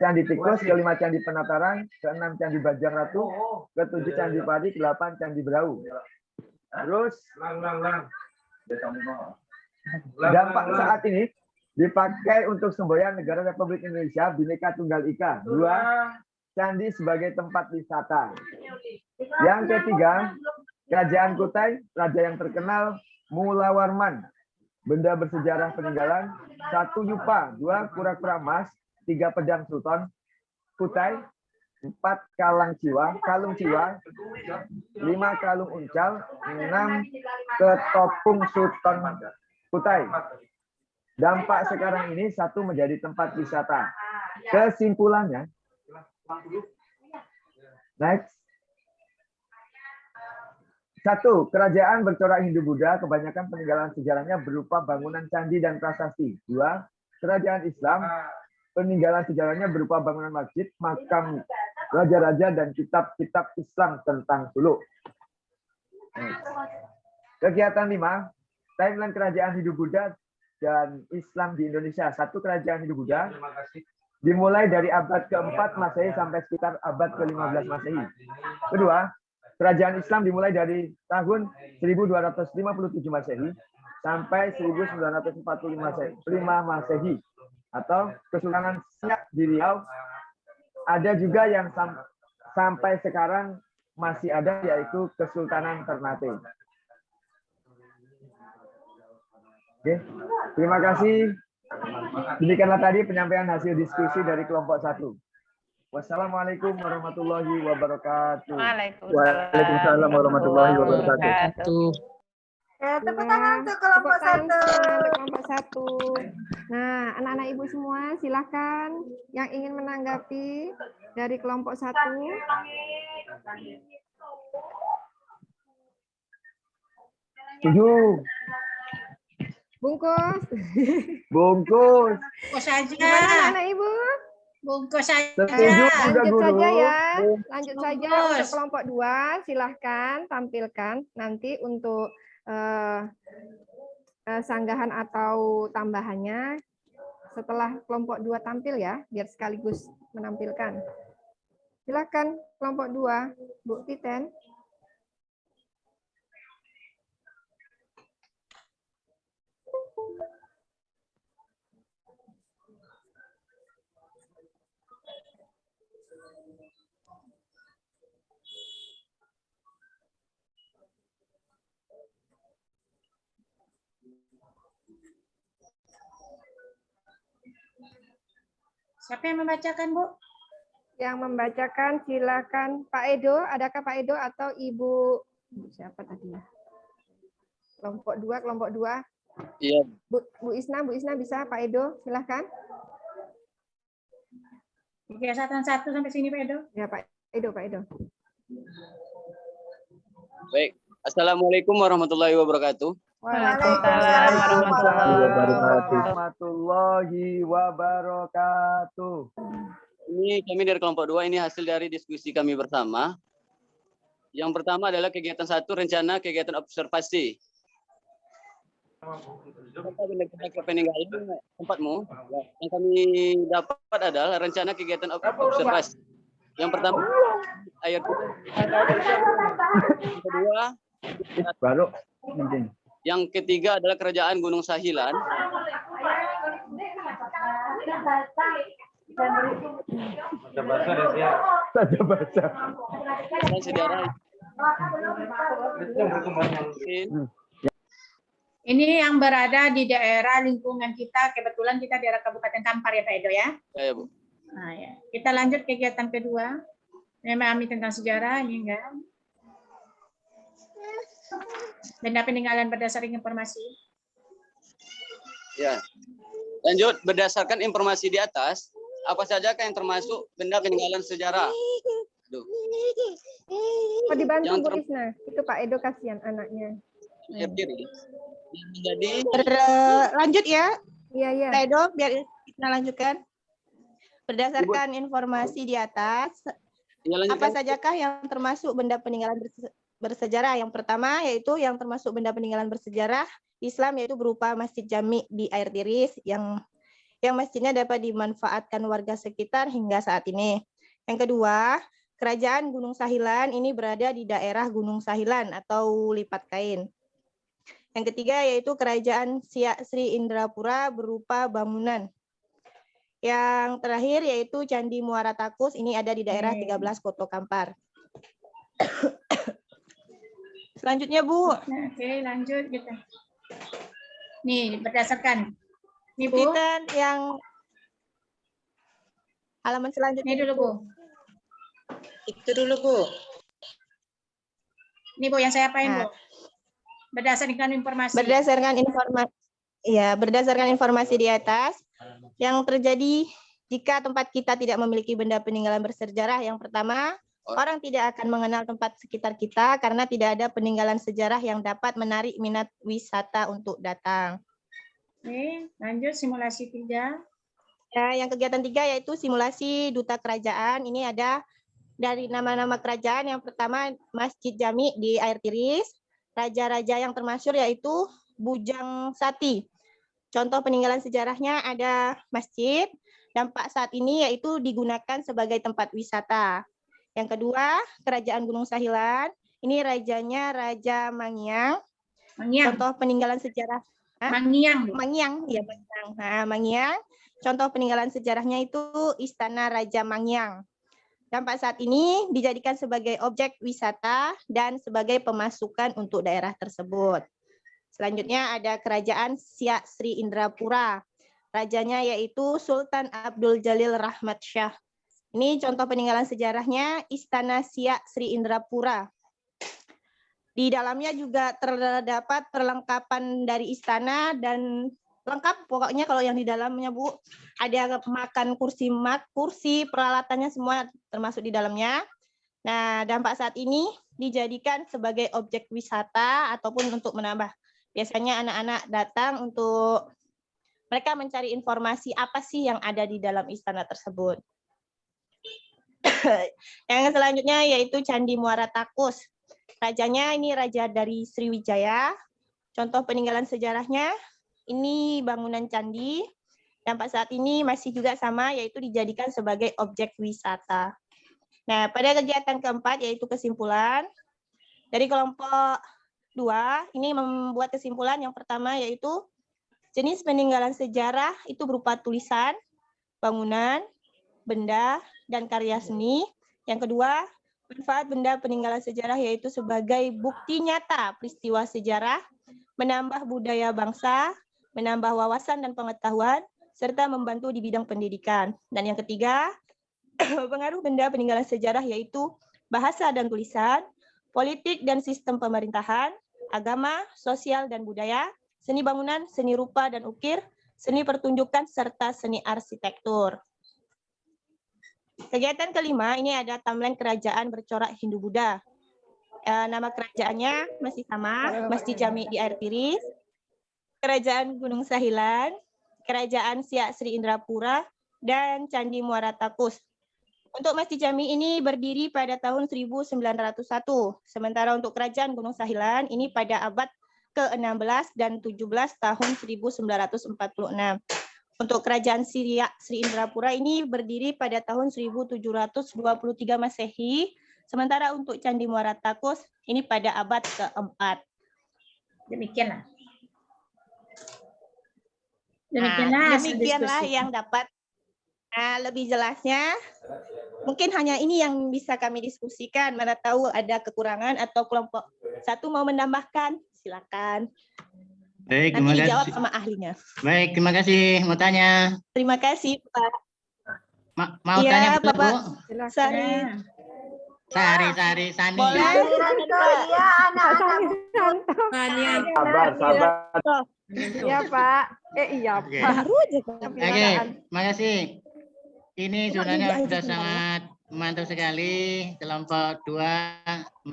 Candi Tikus, kelima Candi Penataran, keenam Candi Bajang Ratu, ketujuh Candi Padi, ke-8 Candi Berau. Terus dampak saat ini dipakai untuk semboyan negara Republik Indonesia Bhinneka Tunggal Ika. 2, candi sebagai tempat wisata. Yang ketiga, Kerajaan Kutai, raja yang terkenal Mulawarman. Benda bersejarah peninggalan, 1 yupa, 2 kura-kura emas, 3 pedang Sultan Kutai, 4 kalung ciwa, 5 kalung uncal, 6 ketopung Sultan Kutai. Dampak sekarang ini 1 menjadi tempat wisata. Kesimpulannya, next. 1. Kerajaan bercorak Hindu-Buddha, kebanyakan peninggalan sejarahnya berupa bangunan candi dan prasasti. 2. Kerajaan Islam, peninggalan sejarahnya berupa bangunan masjid, makam raja-raja, dan kitab-kitab Islam tentang suluk. Kegiatan 5. Timeline kerajaan Hindu-Buddha dan Islam di Indonesia. 1. Kerajaan Hindu-Buddha dimulai dari abad ke-4 Masehi sampai sekitar abad ke-15 Masehi. Kedua, kerajaan Islam dimulai dari tahun 1257 Masehi sampai 1945 Masehi atau Kesultanan Siak di Riau. Ada juga yang sampai sekarang masih ada, yaitu Kesultanan Ternate. Oke, terima kasih. Demikianlah tadi penyampaian hasil diskusi dari kelompok 1. Wassalamualaikum warahmatullahi wabarakatuh. Waalaikumsalam warahmatullahi wabarakatuh. Tepuk tangan untuk kelompok 1. Nah, anak-anak ibu semua silahkan yang ingin menanggapi dari kelompok 1. Setuju. Bungkus. Bungkus. Bungkus saja. Gimana anak ibu? Bungkus saja. Setuju, Lanjut Guru. saja ya. Lanjut saja Bungkus. untuk kelompok 2. Silahkan tampilkan nanti untuk sanggahan atau tambahannya. setelah kelompok 2 tampil ya, biar sekaligus menampilkan. Silakan kelompok 2, Bu Titen. Siapa yang membacakan, Bu? Yang membacakan silakan Pak Edo. Adakah Pak Edo atau Ibu siapa tadi ya? Kelompok 2. Iya. Bu Isna bisa Pak Edo, silakan. 311 sampai sini Pak Edo. Ya Pak Edo. Baik. Assalamualaikum warahmatullahi wabarakatuh. Waalaikumsalam warahmatullahi wabarakatuh. Ini kami dari kelompok 2, ini hasil dari diskusi kami bersama. Yang pertama adalah kegiatan 1, rencana kegiatan observasi. Peninggalan tempatmu. Yang kami dapat adalah rencana kegiatan observasi. Yang pertama, air putih. Yang kedua, baru mungkin. Yang ketiga adalah kerajaan Gunung Sahilan. Saja baca. Dan sejarah. Ini yang berada di daerah lingkungan kita, kebetulan kita daerah Kabupaten Kampar ya Pak Edo ya. Ya, Bu. Nah, ya. Kita lanjut kegiatan kedua. Memahami tentang sejarah ini enggak? Benda peninggalan berdasarkan informasi. Ya. Lanjut, berdasarkan informasi di atas, apa saja yang termasuk benda peninggalan sejarah? Aduh. Oh, dibantu Bu Isna. Itu Pak Edo kasihan anaknya. Jadi lanjut ya. Iya. Pak Edo, biar kita lanjutkan. Berdasarkan informasi di atas, apa sajakah yang termasuk benda peninggalan bersejarah? Yang pertama yaitu yang termasuk benda peninggalan bersejarah Islam, yaitu berupa Masjid Jami di Air Tiris yang masjidnya dapat dimanfaatkan warga sekitar hingga saat ini. Yang kedua, Kerajaan Gunung Sahilan ini berada di daerah Gunung Sahilan atau Lipat Kain. Yang ketiga yaitu Kerajaan Siak Sri Indrapura berupa bangunan. Yang terakhir yaitu Candi Muara Takus, ini ada di daerah 13 Koto Kampar. Selanjutnya Bu. Oke, lanjut kita. Nih, berdasarkan. Nih Bu. Titen yang halaman selanjutnya. Ini dulu Bu. Itu dulu Bu. Ini Bu yang saya apain Bu? Berdasarkan informasi. Berdasarkan informasi di atas, yang terjadi jika tempat kita tidak memiliki benda peninggalan bersejarah, yang pertama, orang tidak akan mengenal tempat sekitar kita karena tidak ada peninggalan sejarah yang dapat menarik minat wisata untuk datang. Oke, lanjut simulasi 3. Ya, yang kegiatan 3 yaitu simulasi duta kerajaan. Ini ada dari nama-nama kerajaan. Yang pertama Masjid Jami di Air Tiris. Raja-raja yang termasyhur yaitu Bujang Sati. Contoh peninggalan sejarahnya ada masjid, dampak saat ini yaitu digunakan sebagai tempat wisata. Yang kedua, Kerajaan Gunung Sahilan. Ini rajanya Raja Mangyang. Contoh peninggalan sejarah. Mangyang. Ya, Mangyang. Nah, Mangyang. Contoh peninggalan sejarahnya itu Istana Raja Mangyang. Dampak saat ini dijadikan sebagai objek wisata dan sebagai pemasukan untuk daerah tersebut. Selanjutnya ada Kerajaan Siak Sri Indrapura. Rajanya yaitu Sultan Abdul Jalil Rahmat Shah. Ini contoh peninggalan sejarahnya Istana Siak Sri Indrapura. Di dalamnya juga terdapat perlengkapan dari istana dan lengkap pokoknya kalau yang di dalamnya Bu. Ada makan kursi, peralatannya semua termasuk di dalamnya. Nah, dampak saat ini dijadikan sebagai objek wisata ataupun untuk menambah. Biasanya anak-anak datang untuk mereka mencari informasi apa sih yang ada di dalam istana tersebut. Yang selanjutnya yaitu Candi Muara Takus. Rajanya ini raja dari Sriwijaya. Contoh peninggalan sejarahnya ini bangunan candi. Sampai saat ini masih juga sama, yaitu dijadikan sebagai objek wisata. Nah, pada kegiatan keempat yaitu kesimpulan. Dari kelompok 2 ini membuat kesimpulan yang pertama yaitu jenis peninggalan sejarah itu berupa tulisan, bangunan, benda, dan karya seni. Yang kedua, manfaat benda peninggalan sejarah yaitu sebagai bukti nyata peristiwa sejarah, menambah budaya bangsa, menambah wawasan dan pengetahuan, serta membantu di bidang pendidikan. Dan yang ketiga, pengaruh benda peninggalan sejarah yaitu bahasa dan tulisan, politik dan sistem pemerintahan, agama, sosial dan budaya, seni bangunan, seni rupa dan ukir, seni pertunjukan, serta seni arsitektur. Kegiatan kelima ini ada timeline kerajaan bercorak Hindu-Buddha. Nama kerajaannya masih sama, Masjid Jami di Air Tiris, Kerajaan Gunung Sahilan, Kerajaan Siak Sri Indrapura, dan Candi Muara Takus. Untuk Masjid Jami ini berdiri pada tahun 1901, sementara untuk Kerajaan Gunung Sahilan ini pada abad ke-16 dan 17 tahun 1946. Untuk Kerajaan Siak Sri Indrapura ini berdiri pada tahun 1723 Masehi, sementara untuk Candi Muara Takus ini pada abad ke-4. Demikianlah. Demikianlah yang dapat lebih jelasnya. Mungkin hanya ini yang bisa kami diskusikan. Mana tahu ada kekurangan atau kelompok satu mau menambahkan, silakan. Baik, terima Nanti kasih. dijawab sama ahlinya. Baik, terima kasih. Mau tanya? Terima kasih, Pak. Mau Iya, tanya betul, Bapak Bu? Sari. Sari, Sani. Boleh. Iya, anak-anak. Sabar. Iya, Pak. Iya, Oke. Pak. Baru aja. Oke, makasih. Ini sebenarnya sudah sangat mantap sekali. Kelompok 2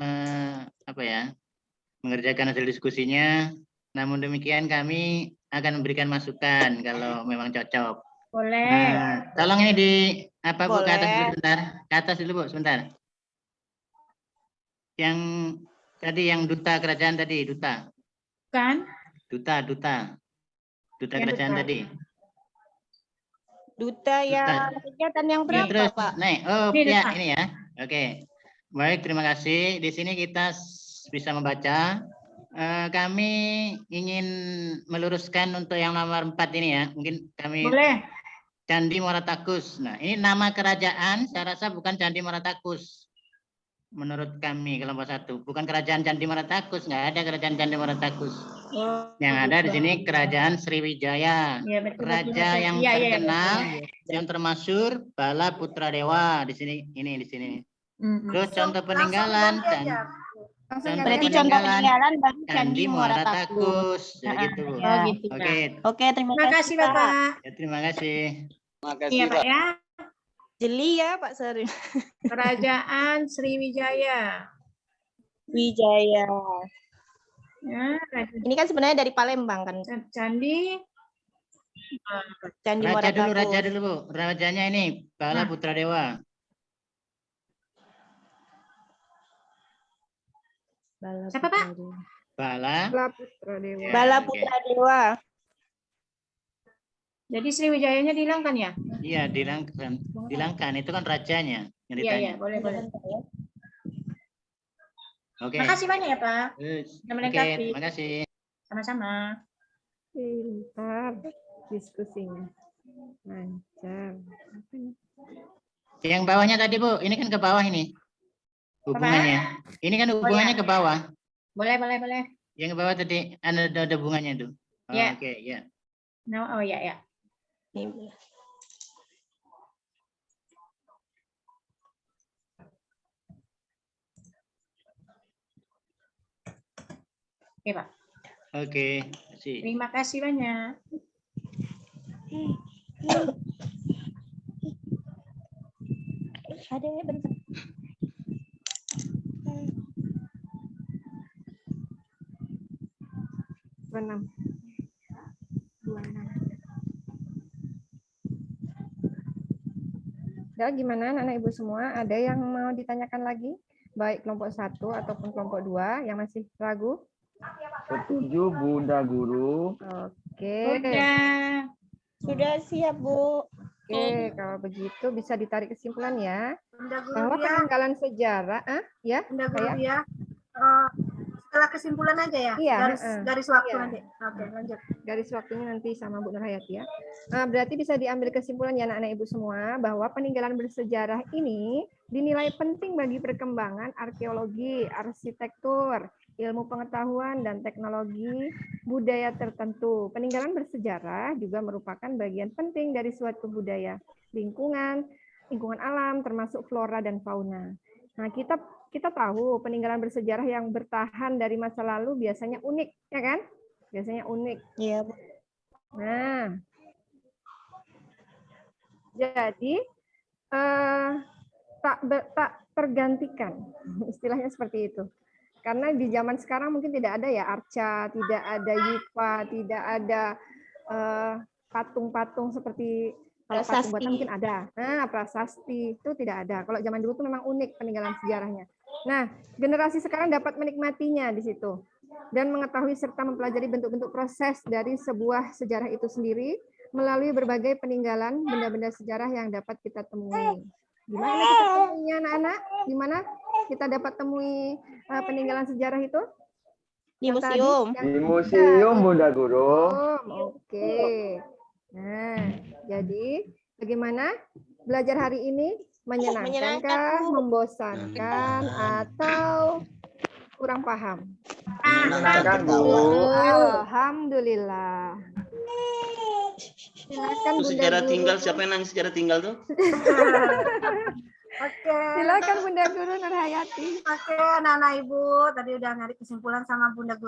mengerjakan hasil diskusinya. Namun demikian kami akan memberikan masukan kalau memang cocok. Boleh. Nah, tolong ini di Bu, ke atas dulu Boleh. sebentar. Ke atas dulu, Bu, sebentar. Yang tadi yang duta kerajaan tadi, duta. Kan? Duta kerajaan duta. tadi. Duta yang kegiatan yang Ya, berapa, terus Pak? naik. Oh, Ini ya, duta. ini ya. Oke. Baik, terima kasih. Di sini kita bisa membaca. Kami ingin meluruskan untuk yang nomor 4 ini ya. Mungkin kami Boleh. Candi Muara Takus. Nah, ini nama kerajaan saya rasa bukan Candi Muara Takus. Menurut kami kelompok 1, bukan kerajaan Candi Muara Takus, nggak ada kerajaan Candi Muara Takus. Yang ada di sini kerajaan Sriwijaya. Iya, betul, Raja betul. yang Iya, iya, terkenal, betul. yang termasyhur Bala Putra Dewa di sini, ini di sini. Terus contoh peninggalan dan Berarti contoh peninggalan baru Candi Muara Takus. Ya, gitu. Bu. Oh, gitu, Oke. Oke, terima Terima kasih, kasih, Pak. Bapak. Ya, terima kasih. Iya, Pak ya. Jeli ya, Pak Sari. Kerajaan Sriwijaya. Wijaya. Ya, Ini kan sebenarnya dari Palembang kan. Candi. Candi Muara Takus. Raja dulu, Bu. Rajanya ini Bala Putra Dewa. Siapa, Pak? Bala Putra Dewa. Ya, Bala oke. Putra Dewa. Jadi Sriwijayanya dihilangkan ya? Iya, dilangkan. Itu kan rajanya yang Iya, ditanya. iya, boleh, boleh. Oke. Makasih banyak ya, Pak. Sudah Oke, melengkapi. terima kasih. Sama-sama. Pintar diskusinya. Lancar. Yang bawahnya tadi, Bu, ini kan ke bawah ini. Hubungannya. Ini kan hubungannya ke bawah. Boleh, boleh, boleh. Yang ke bawah tadi ada hubungannya tuh. Oh, Ya. Oke, ya. No, oh ya, ya. Oke, Pak. Oke, kasih. Terima kasih banyak. Ada bentar. Benam. 26. Ya, gimana anak ibu semua? Ada yang mau ditanyakan lagi? Baik kelompok 1 ataupun kelompok 2 yang masih ragu? Setuju Bunda Guru. Oke. Udah. Sudah siap, Bu. Oke, kalau begitu bisa ditarik kesimpulan ya. Bunda Guru Bahwa Ria, peninggalan sejarah, ya, Bunda Guru saya. Ria, setelah kesimpulan aja ya, Iya, garis waktu iya. nanti. Oke, lanjut. Garis waktunya nanti sama Bu Nur Hayati ya. Berarti bisa diambil kesimpulan ya anak-anak Ibu semua bahwa peninggalan bersejarah ini dinilai penting bagi perkembangan arkeologi, arsitektur, ilmu pengetahuan dan teknologi budaya tertentu. Peninggalan bersejarah juga merupakan bagian penting dari suatu budaya, lingkungan alam termasuk flora dan fauna. Nah, kita tahu peninggalan bersejarah yang bertahan dari masa lalu biasanya unik, ya kan? Biasanya unik. Iya, Bu. Nah, jadi tak tergantikan, istilahnya seperti itu. Karena di zaman sekarang mungkin tidak ada ya arca, tidak ada yupa, tidak ada patung-patung seperti kalau patung buatan mungkin ada. Nah, prasasti itu tidak ada. Kalau zaman dulu itu memang unik peninggalan sejarahnya. Nah, generasi sekarang dapat menikmatinya di situ dan mengetahui serta mempelajari bentuk-bentuk proses dari sebuah sejarah itu sendiri melalui berbagai peninggalan benda-benda sejarah yang dapat kita temui. Gimana kita temuinya anak-anak? Gimana kita dapat temui peninggalan sejarah itu? Di museum. Di museum, Bunda Guru. Oke. Nah, jadi bagaimana belajar hari ini? Menyenangkan kah, membosankan, atau kurang paham? Menyenangkan, Bu. Alhamdulillah. Silakan Itu Bunda sejarah Guru. tinggal, siapa yang nangis sejarah tinggal tuh? Oke. Silakan Bunda Guru Nur Hayati. Oke, anak-anak Ibu, tadi udah narik kesimpulan sama Bunda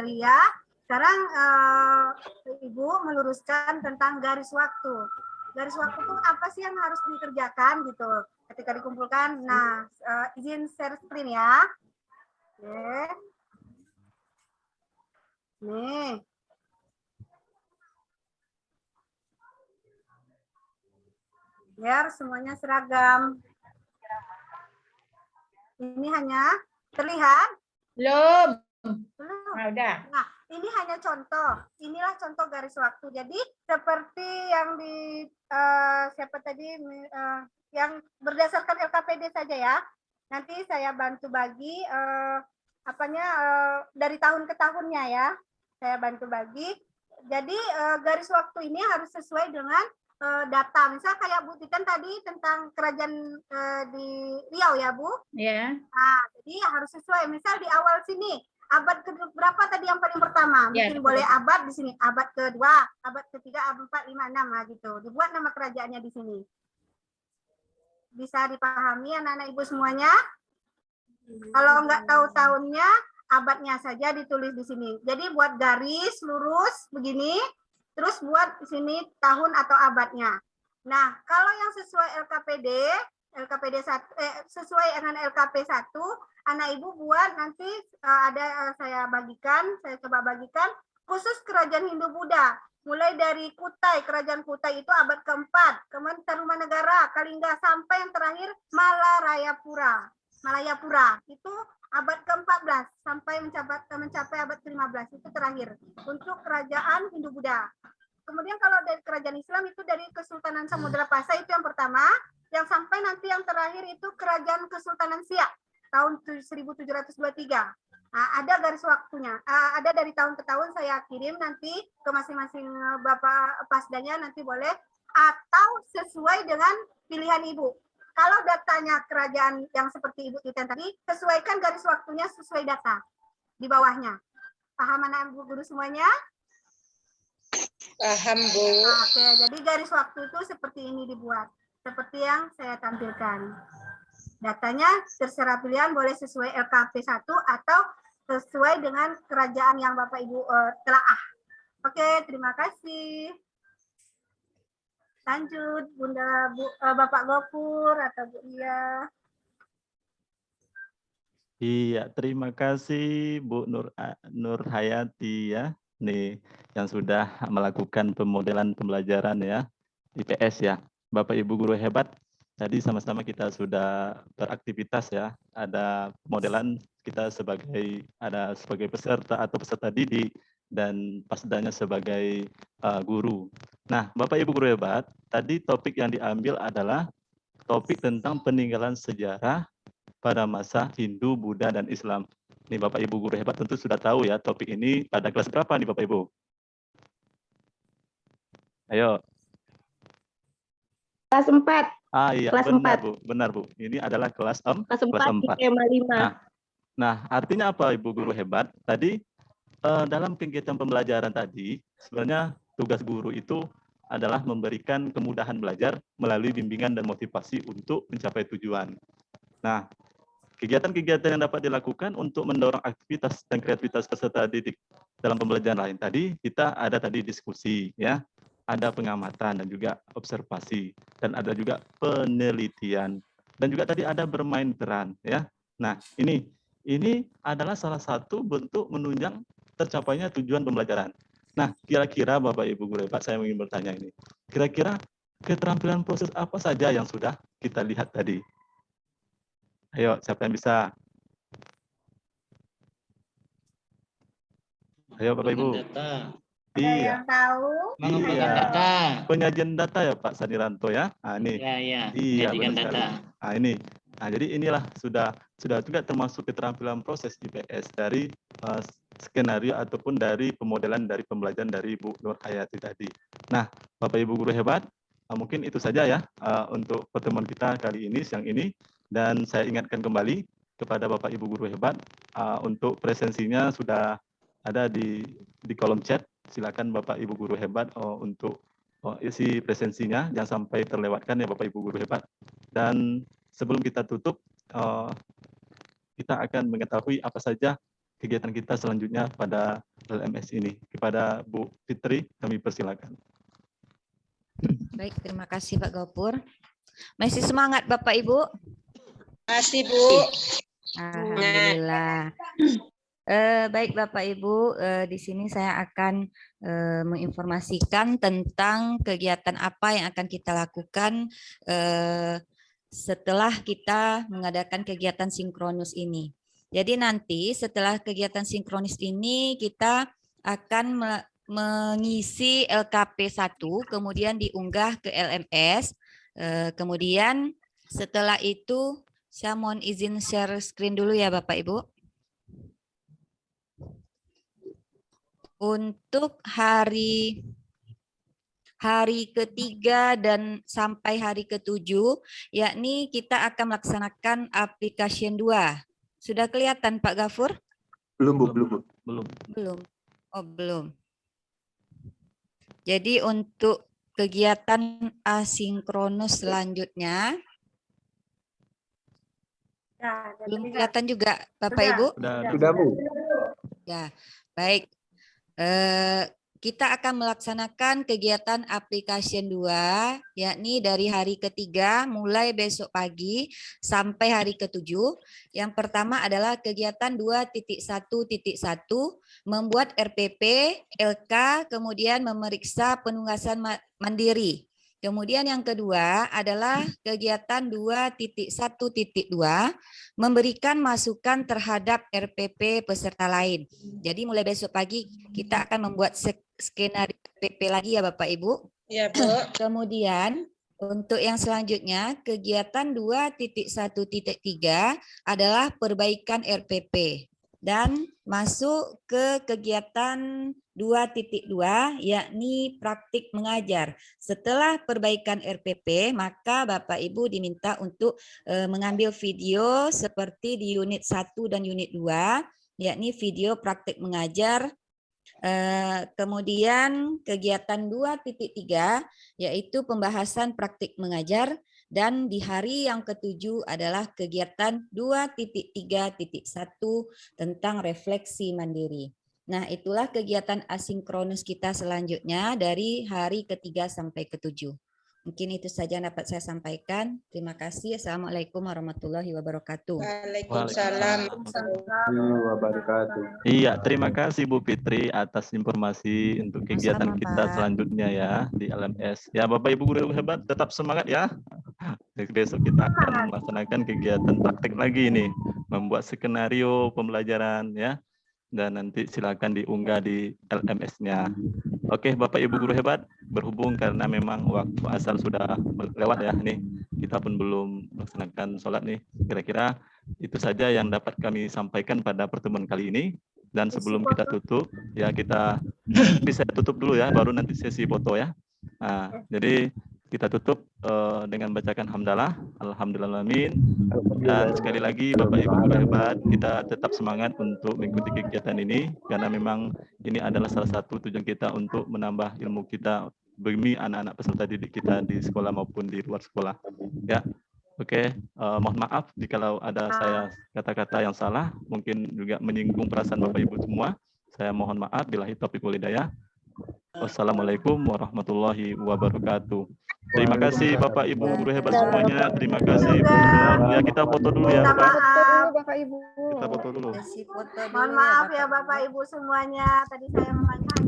Ria. Sekarang Ibu meluruskan tentang garis waktu. Garis waktu itu apa sih yang harus dikerjakan gitu ketika dikumpulkan. Nah, izin share screen ya. Oke. Nih. Biar semuanya seragam. Ini hanya terlihat? Belum. Belum. Nah, udah. Nah, ini hanya contoh. Inilah contoh garis waktu. Jadi seperti yang di siapa tadi yang berdasarkan LKPD saja ya. Nanti saya bantu bagi dari tahun ke tahunnya ya. Saya bantu bagi. Jadi garis waktu ini harus sesuai dengan data. Misal kayak Bu Titan tadi tentang kerajaan di Riau ya, Bu? Iya. Nah, jadi harus sesuai. Misal di awal sini, abad ke berapa tadi yang paling pertama? Mungkin boleh abad di sini, abad kedua, abad ketiga, abad 4, 5, 6 lah gitu. Dibuat nama kerajaannya di sini. Bisa dipahami anak-anak Ibu semuanya? Kalau nggak tahu tahunnya, abadnya saja ditulis di sini. Jadi buat garis lurus begini, terus buat di sini tahun atau abadnya. Nah, kalau yang sesuai LKPD sesuai dengan LKP 1, anak Ibu buat nanti saya coba bagikan khusus kerajaan Hindu Buddha. Mulai dari Kutai, kerajaan Kutai itu abad keempat, kemudian Tarumanegara, Kalingga, sampai yang terakhir Malayapura itu abad ke-14 sampai mencapai abad ke-15 itu terakhir untuk kerajaan Hindu Buddha. Kemudian kalau dari kerajaan Islam itu dari Kesultanan Samudra Pasai itu yang pertama, yang sampai nanti yang terakhir itu kerajaan Kesultanan Siak tahun 1723. Nah, ada garis waktunya. Ada dari tahun ke tahun saya kirim nanti ke masing-masing Bapak Pasdanya nanti boleh atau sesuai dengan pilihan Ibu. Kalau datanya kerajaan yang seperti Ibu Titan tadi, sesuaikan garis waktunya sesuai data di bawahnya. Paham anak Ibu guru semuanya? Paham, Bu. Oke, jadi garis waktu itu seperti ini dibuat. Seperti yang saya tampilkan. Datanya terserah pilihan boleh sesuai LKP 1 atau sesuai dengan kerajaan yang Bapak Ibu telaah. Oke, terima kasih. Lanjut, Bapak Gopur atau Bu Ria. Iya, terima kasih Bu Nur Hayati ya. Nih yang sudah melakukan pemodelan pembelajaran ya IPS ya. Bapak Ibu guru hebat. Tadi sama-sama kita sudah beraktivitas ya. Ada pemodelan kita sebagai peserta atau peserta didik dan Pasdanya sebagai guru. Nah, Bapak Ibu guru hebat, tadi topik yang diambil adalah topik tentang peninggalan sejarah pada masa Hindu, Buddha, dan Islam. Nih Bapak Ibu guru hebat tentu sudah tahu ya topik ini pada kelas berapa nih Bapak Ibu? Ayo. Kelas 4. Ah iya, Kelas benar 4. Bu, benar Bu. Ini adalah kelas 4. Kelas 4 di tema 5. Nah, artinya apa Ibu guru hebat? Tadi dalam kegiatan pembelajaran tadi, sebenarnya tugas guru itu adalah memberikan kemudahan belajar melalui bimbingan dan motivasi untuk mencapai tujuan. Nah, kegiatan-kegiatan yang dapat dilakukan untuk mendorong aktivitas dan kreativitas peserta didik dalam pembelajaran lain. Tadi kita ada tadi diskusi, ya, ada pengamatan dan juga observasi, dan ada juga penelitian, dan juga tadi ada bermain peran, ya. Nah, ini adalah salah satu bentuk menunjang tercapainya tujuan pembelajaran. Nah, kira-kira Bapak Ibu guru hebat, saya ingin bertanya ini. Kira-kira keterampilan proses apa saja yang sudah kita lihat tadi? Ayo, siapa yang bisa? Ayo Bapak Ibu. Iya. Yang tahu? Iya. Data. Penyajian data ya Pak Sadiranto ya. Nah, ini. Iya, Iya, menyajikan benar sekali. data. Nah, ini. Nah, jadi inilah sudah juga termasuk keterampilan proses IPS dari skenario ataupun dari pemodelan dari pembelajaran dari Bu Nur Hayati tadi. Nah, Bapak Ibu guru hebat, mungkin itu saja ya untuk pertemuan kita kali ini, siang ini. Dan saya ingatkan kembali kepada Bapak Ibu guru hebat, untuk presensinya sudah ada di kolom chat. Silakan Bapak Ibu guru hebat untuk isi presensinya, jangan sampai terlewatkan ya Bapak Ibu guru hebat. Dan sebelum kita tutup, kita akan mengetahui apa saja kegiatan kita selanjutnya pada LMS ini. Kepada Bu Fitri, kami persilakan. Baik, terima kasih Pak Gopur. Masih semangat Bapak Ibu? Masih Bu. Alhamdulillah. Baik Bapak Ibu, di sini saya akan menginformasikan tentang kegiatan apa yang akan kita lakukan setelah kita mengadakan kegiatan sinkronus ini. Jadi nanti setelah kegiatan sinkronis ini kita akan mengisi LKP 1, kemudian diunggah ke LMS. Kemudian setelah itu saya mohon izin share screen dulu ya Bapak Ibu. Untuk hari ketiga dan sampai hari ke-7, yakni kita akan melaksanakan application 2. Sudah kelihatan Pak Gafur? Belum, Bu, belum, Bu. Belum. Oh, belum. Jadi untuk kegiatan asinkronus selanjutnya, belum kelihatan juga Bapak Ibu? Sudah, Bu. Ya, baik. Kita akan melaksanakan kegiatan application 2, yakni dari hari ketiga mulai besok pagi sampai hari ke-7. Yang pertama adalah kegiatan 2.1.1, membuat RPP, LK, kemudian memeriksa penugasan mandiri. Kemudian yang kedua adalah kegiatan 2.1.2, memberikan masukan terhadap RPP peserta lain. Jadi mulai besok pagi kita akan membuat skenario RPP lagi ya Bapak Ibu. Iya Bu. Kemudian untuk yang selanjutnya kegiatan 2.1.3 adalah perbaikan RPP. Dan masuk ke kegiatan 2.2 yakni praktik mengajar. Setelah perbaikan RPP, maka Bapak Ibu diminta untuk mengambil video seperti di unit 1 dan unit 2, yakni video praktik mengajar. Kemudian kegiatan 2.3 yaitu pembahasan praktik mengajar. Dan di hari yang ke-7 adalah kegiatan 2.3.1 tentang refleksi mandiri. Nah, itulah kegiatan asinkronus kita selanjutnya dari hari ke-3 sampai ke-7. Mungkin itu saja yang dapat saya sampaikan. Terima kasih. Assalamualaikum warahmatullahi wabarakatuh. Waalaikumsalam. Wabarakatuh. Iya, terima kasih Bu Fitri atas informasi untuk kegiatan kita selanjutnya ya di LMS. Ya, Bapak Ibu guru hebat, tetap semangat ya. Besok kita akan melaksanakan kegiatan praktek lagi nih, membuat skenario pembelajaran ya. dan nanti silakan diunggah di LMS-nya. Oke, Bapak Ibu guru hebat, berhubung karena memang waktu asar sudah lewat ya, nih kita pun belum melaksanakan sholat nih. Kira-kira itu saja yang dapat kami sampaikan pada pertemuan kali ini. Dan sebelum kita tutup, ya kita bisa tutup dulu ya, baru nanti sesi foto ya. Nah, jadi kita tutup dengan bacakan hamdalah, alhamdulillahirrahmanirrahim. Dan sekali lagi Bapak Ibu guru hebat, kita tetap semangat untuk mengikuti kegiatan ini karena memang ini adalah salah satu tujuan kita untuk menambah ilmu kita demi anak-anak peserta didik kita di sekolah maupun di luar sekolah. Ya, oke. Mohon maaf jikalau ada saya kata-kata yang salah, mungkin juga menyinggung perasaan Bapak Ibu semua. Saya mohon maaf. Billahi taufiq wal hidayah. Wassalamualaikum warahmatullahi wabarakatuh. Terima kasih Bapak Ibu guru hebat semuanya. Terima kasih. Ya, kita foto dulu ya, Bapak. Bapak Ibu. Kita foto dulu. Mohon maaf ya Bapak Ibu semuanya. Tadi saya memakai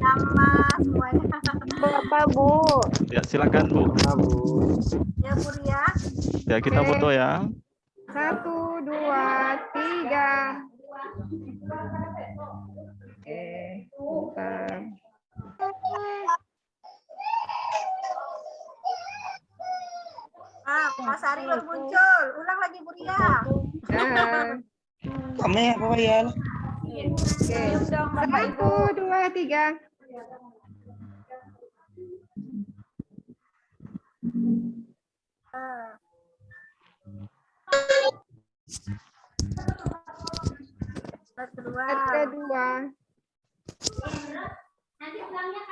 nama semuanya. Bapak Bu. Ya, silakan Bu. Ya Bu Ria. Ya, kita foto ya. 1, 2, 3. Bentar. Mas Ari baru muncul. Ulang lagi Bu Ria. Kami apa ya? Oke. 1, 2, 3. Kedua.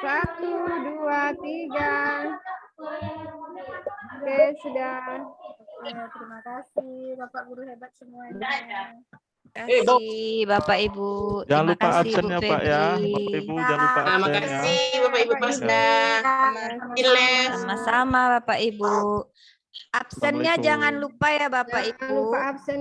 1, 2, 3. Oke, sudah. Terima kasih Bapak guru hebat semuanya. Terima kasih Bapak Ibu. Jangan Terima lupa kasih absen Bu ya Pak ya. Febri. Bapak Ibu jangan lupa Terima absen ya. kasih Bapak Ibu Pasda. Sama-sama Bapak Ibu. Absennya jangan lupa ya Bapak Ibu. Jangan lupa absen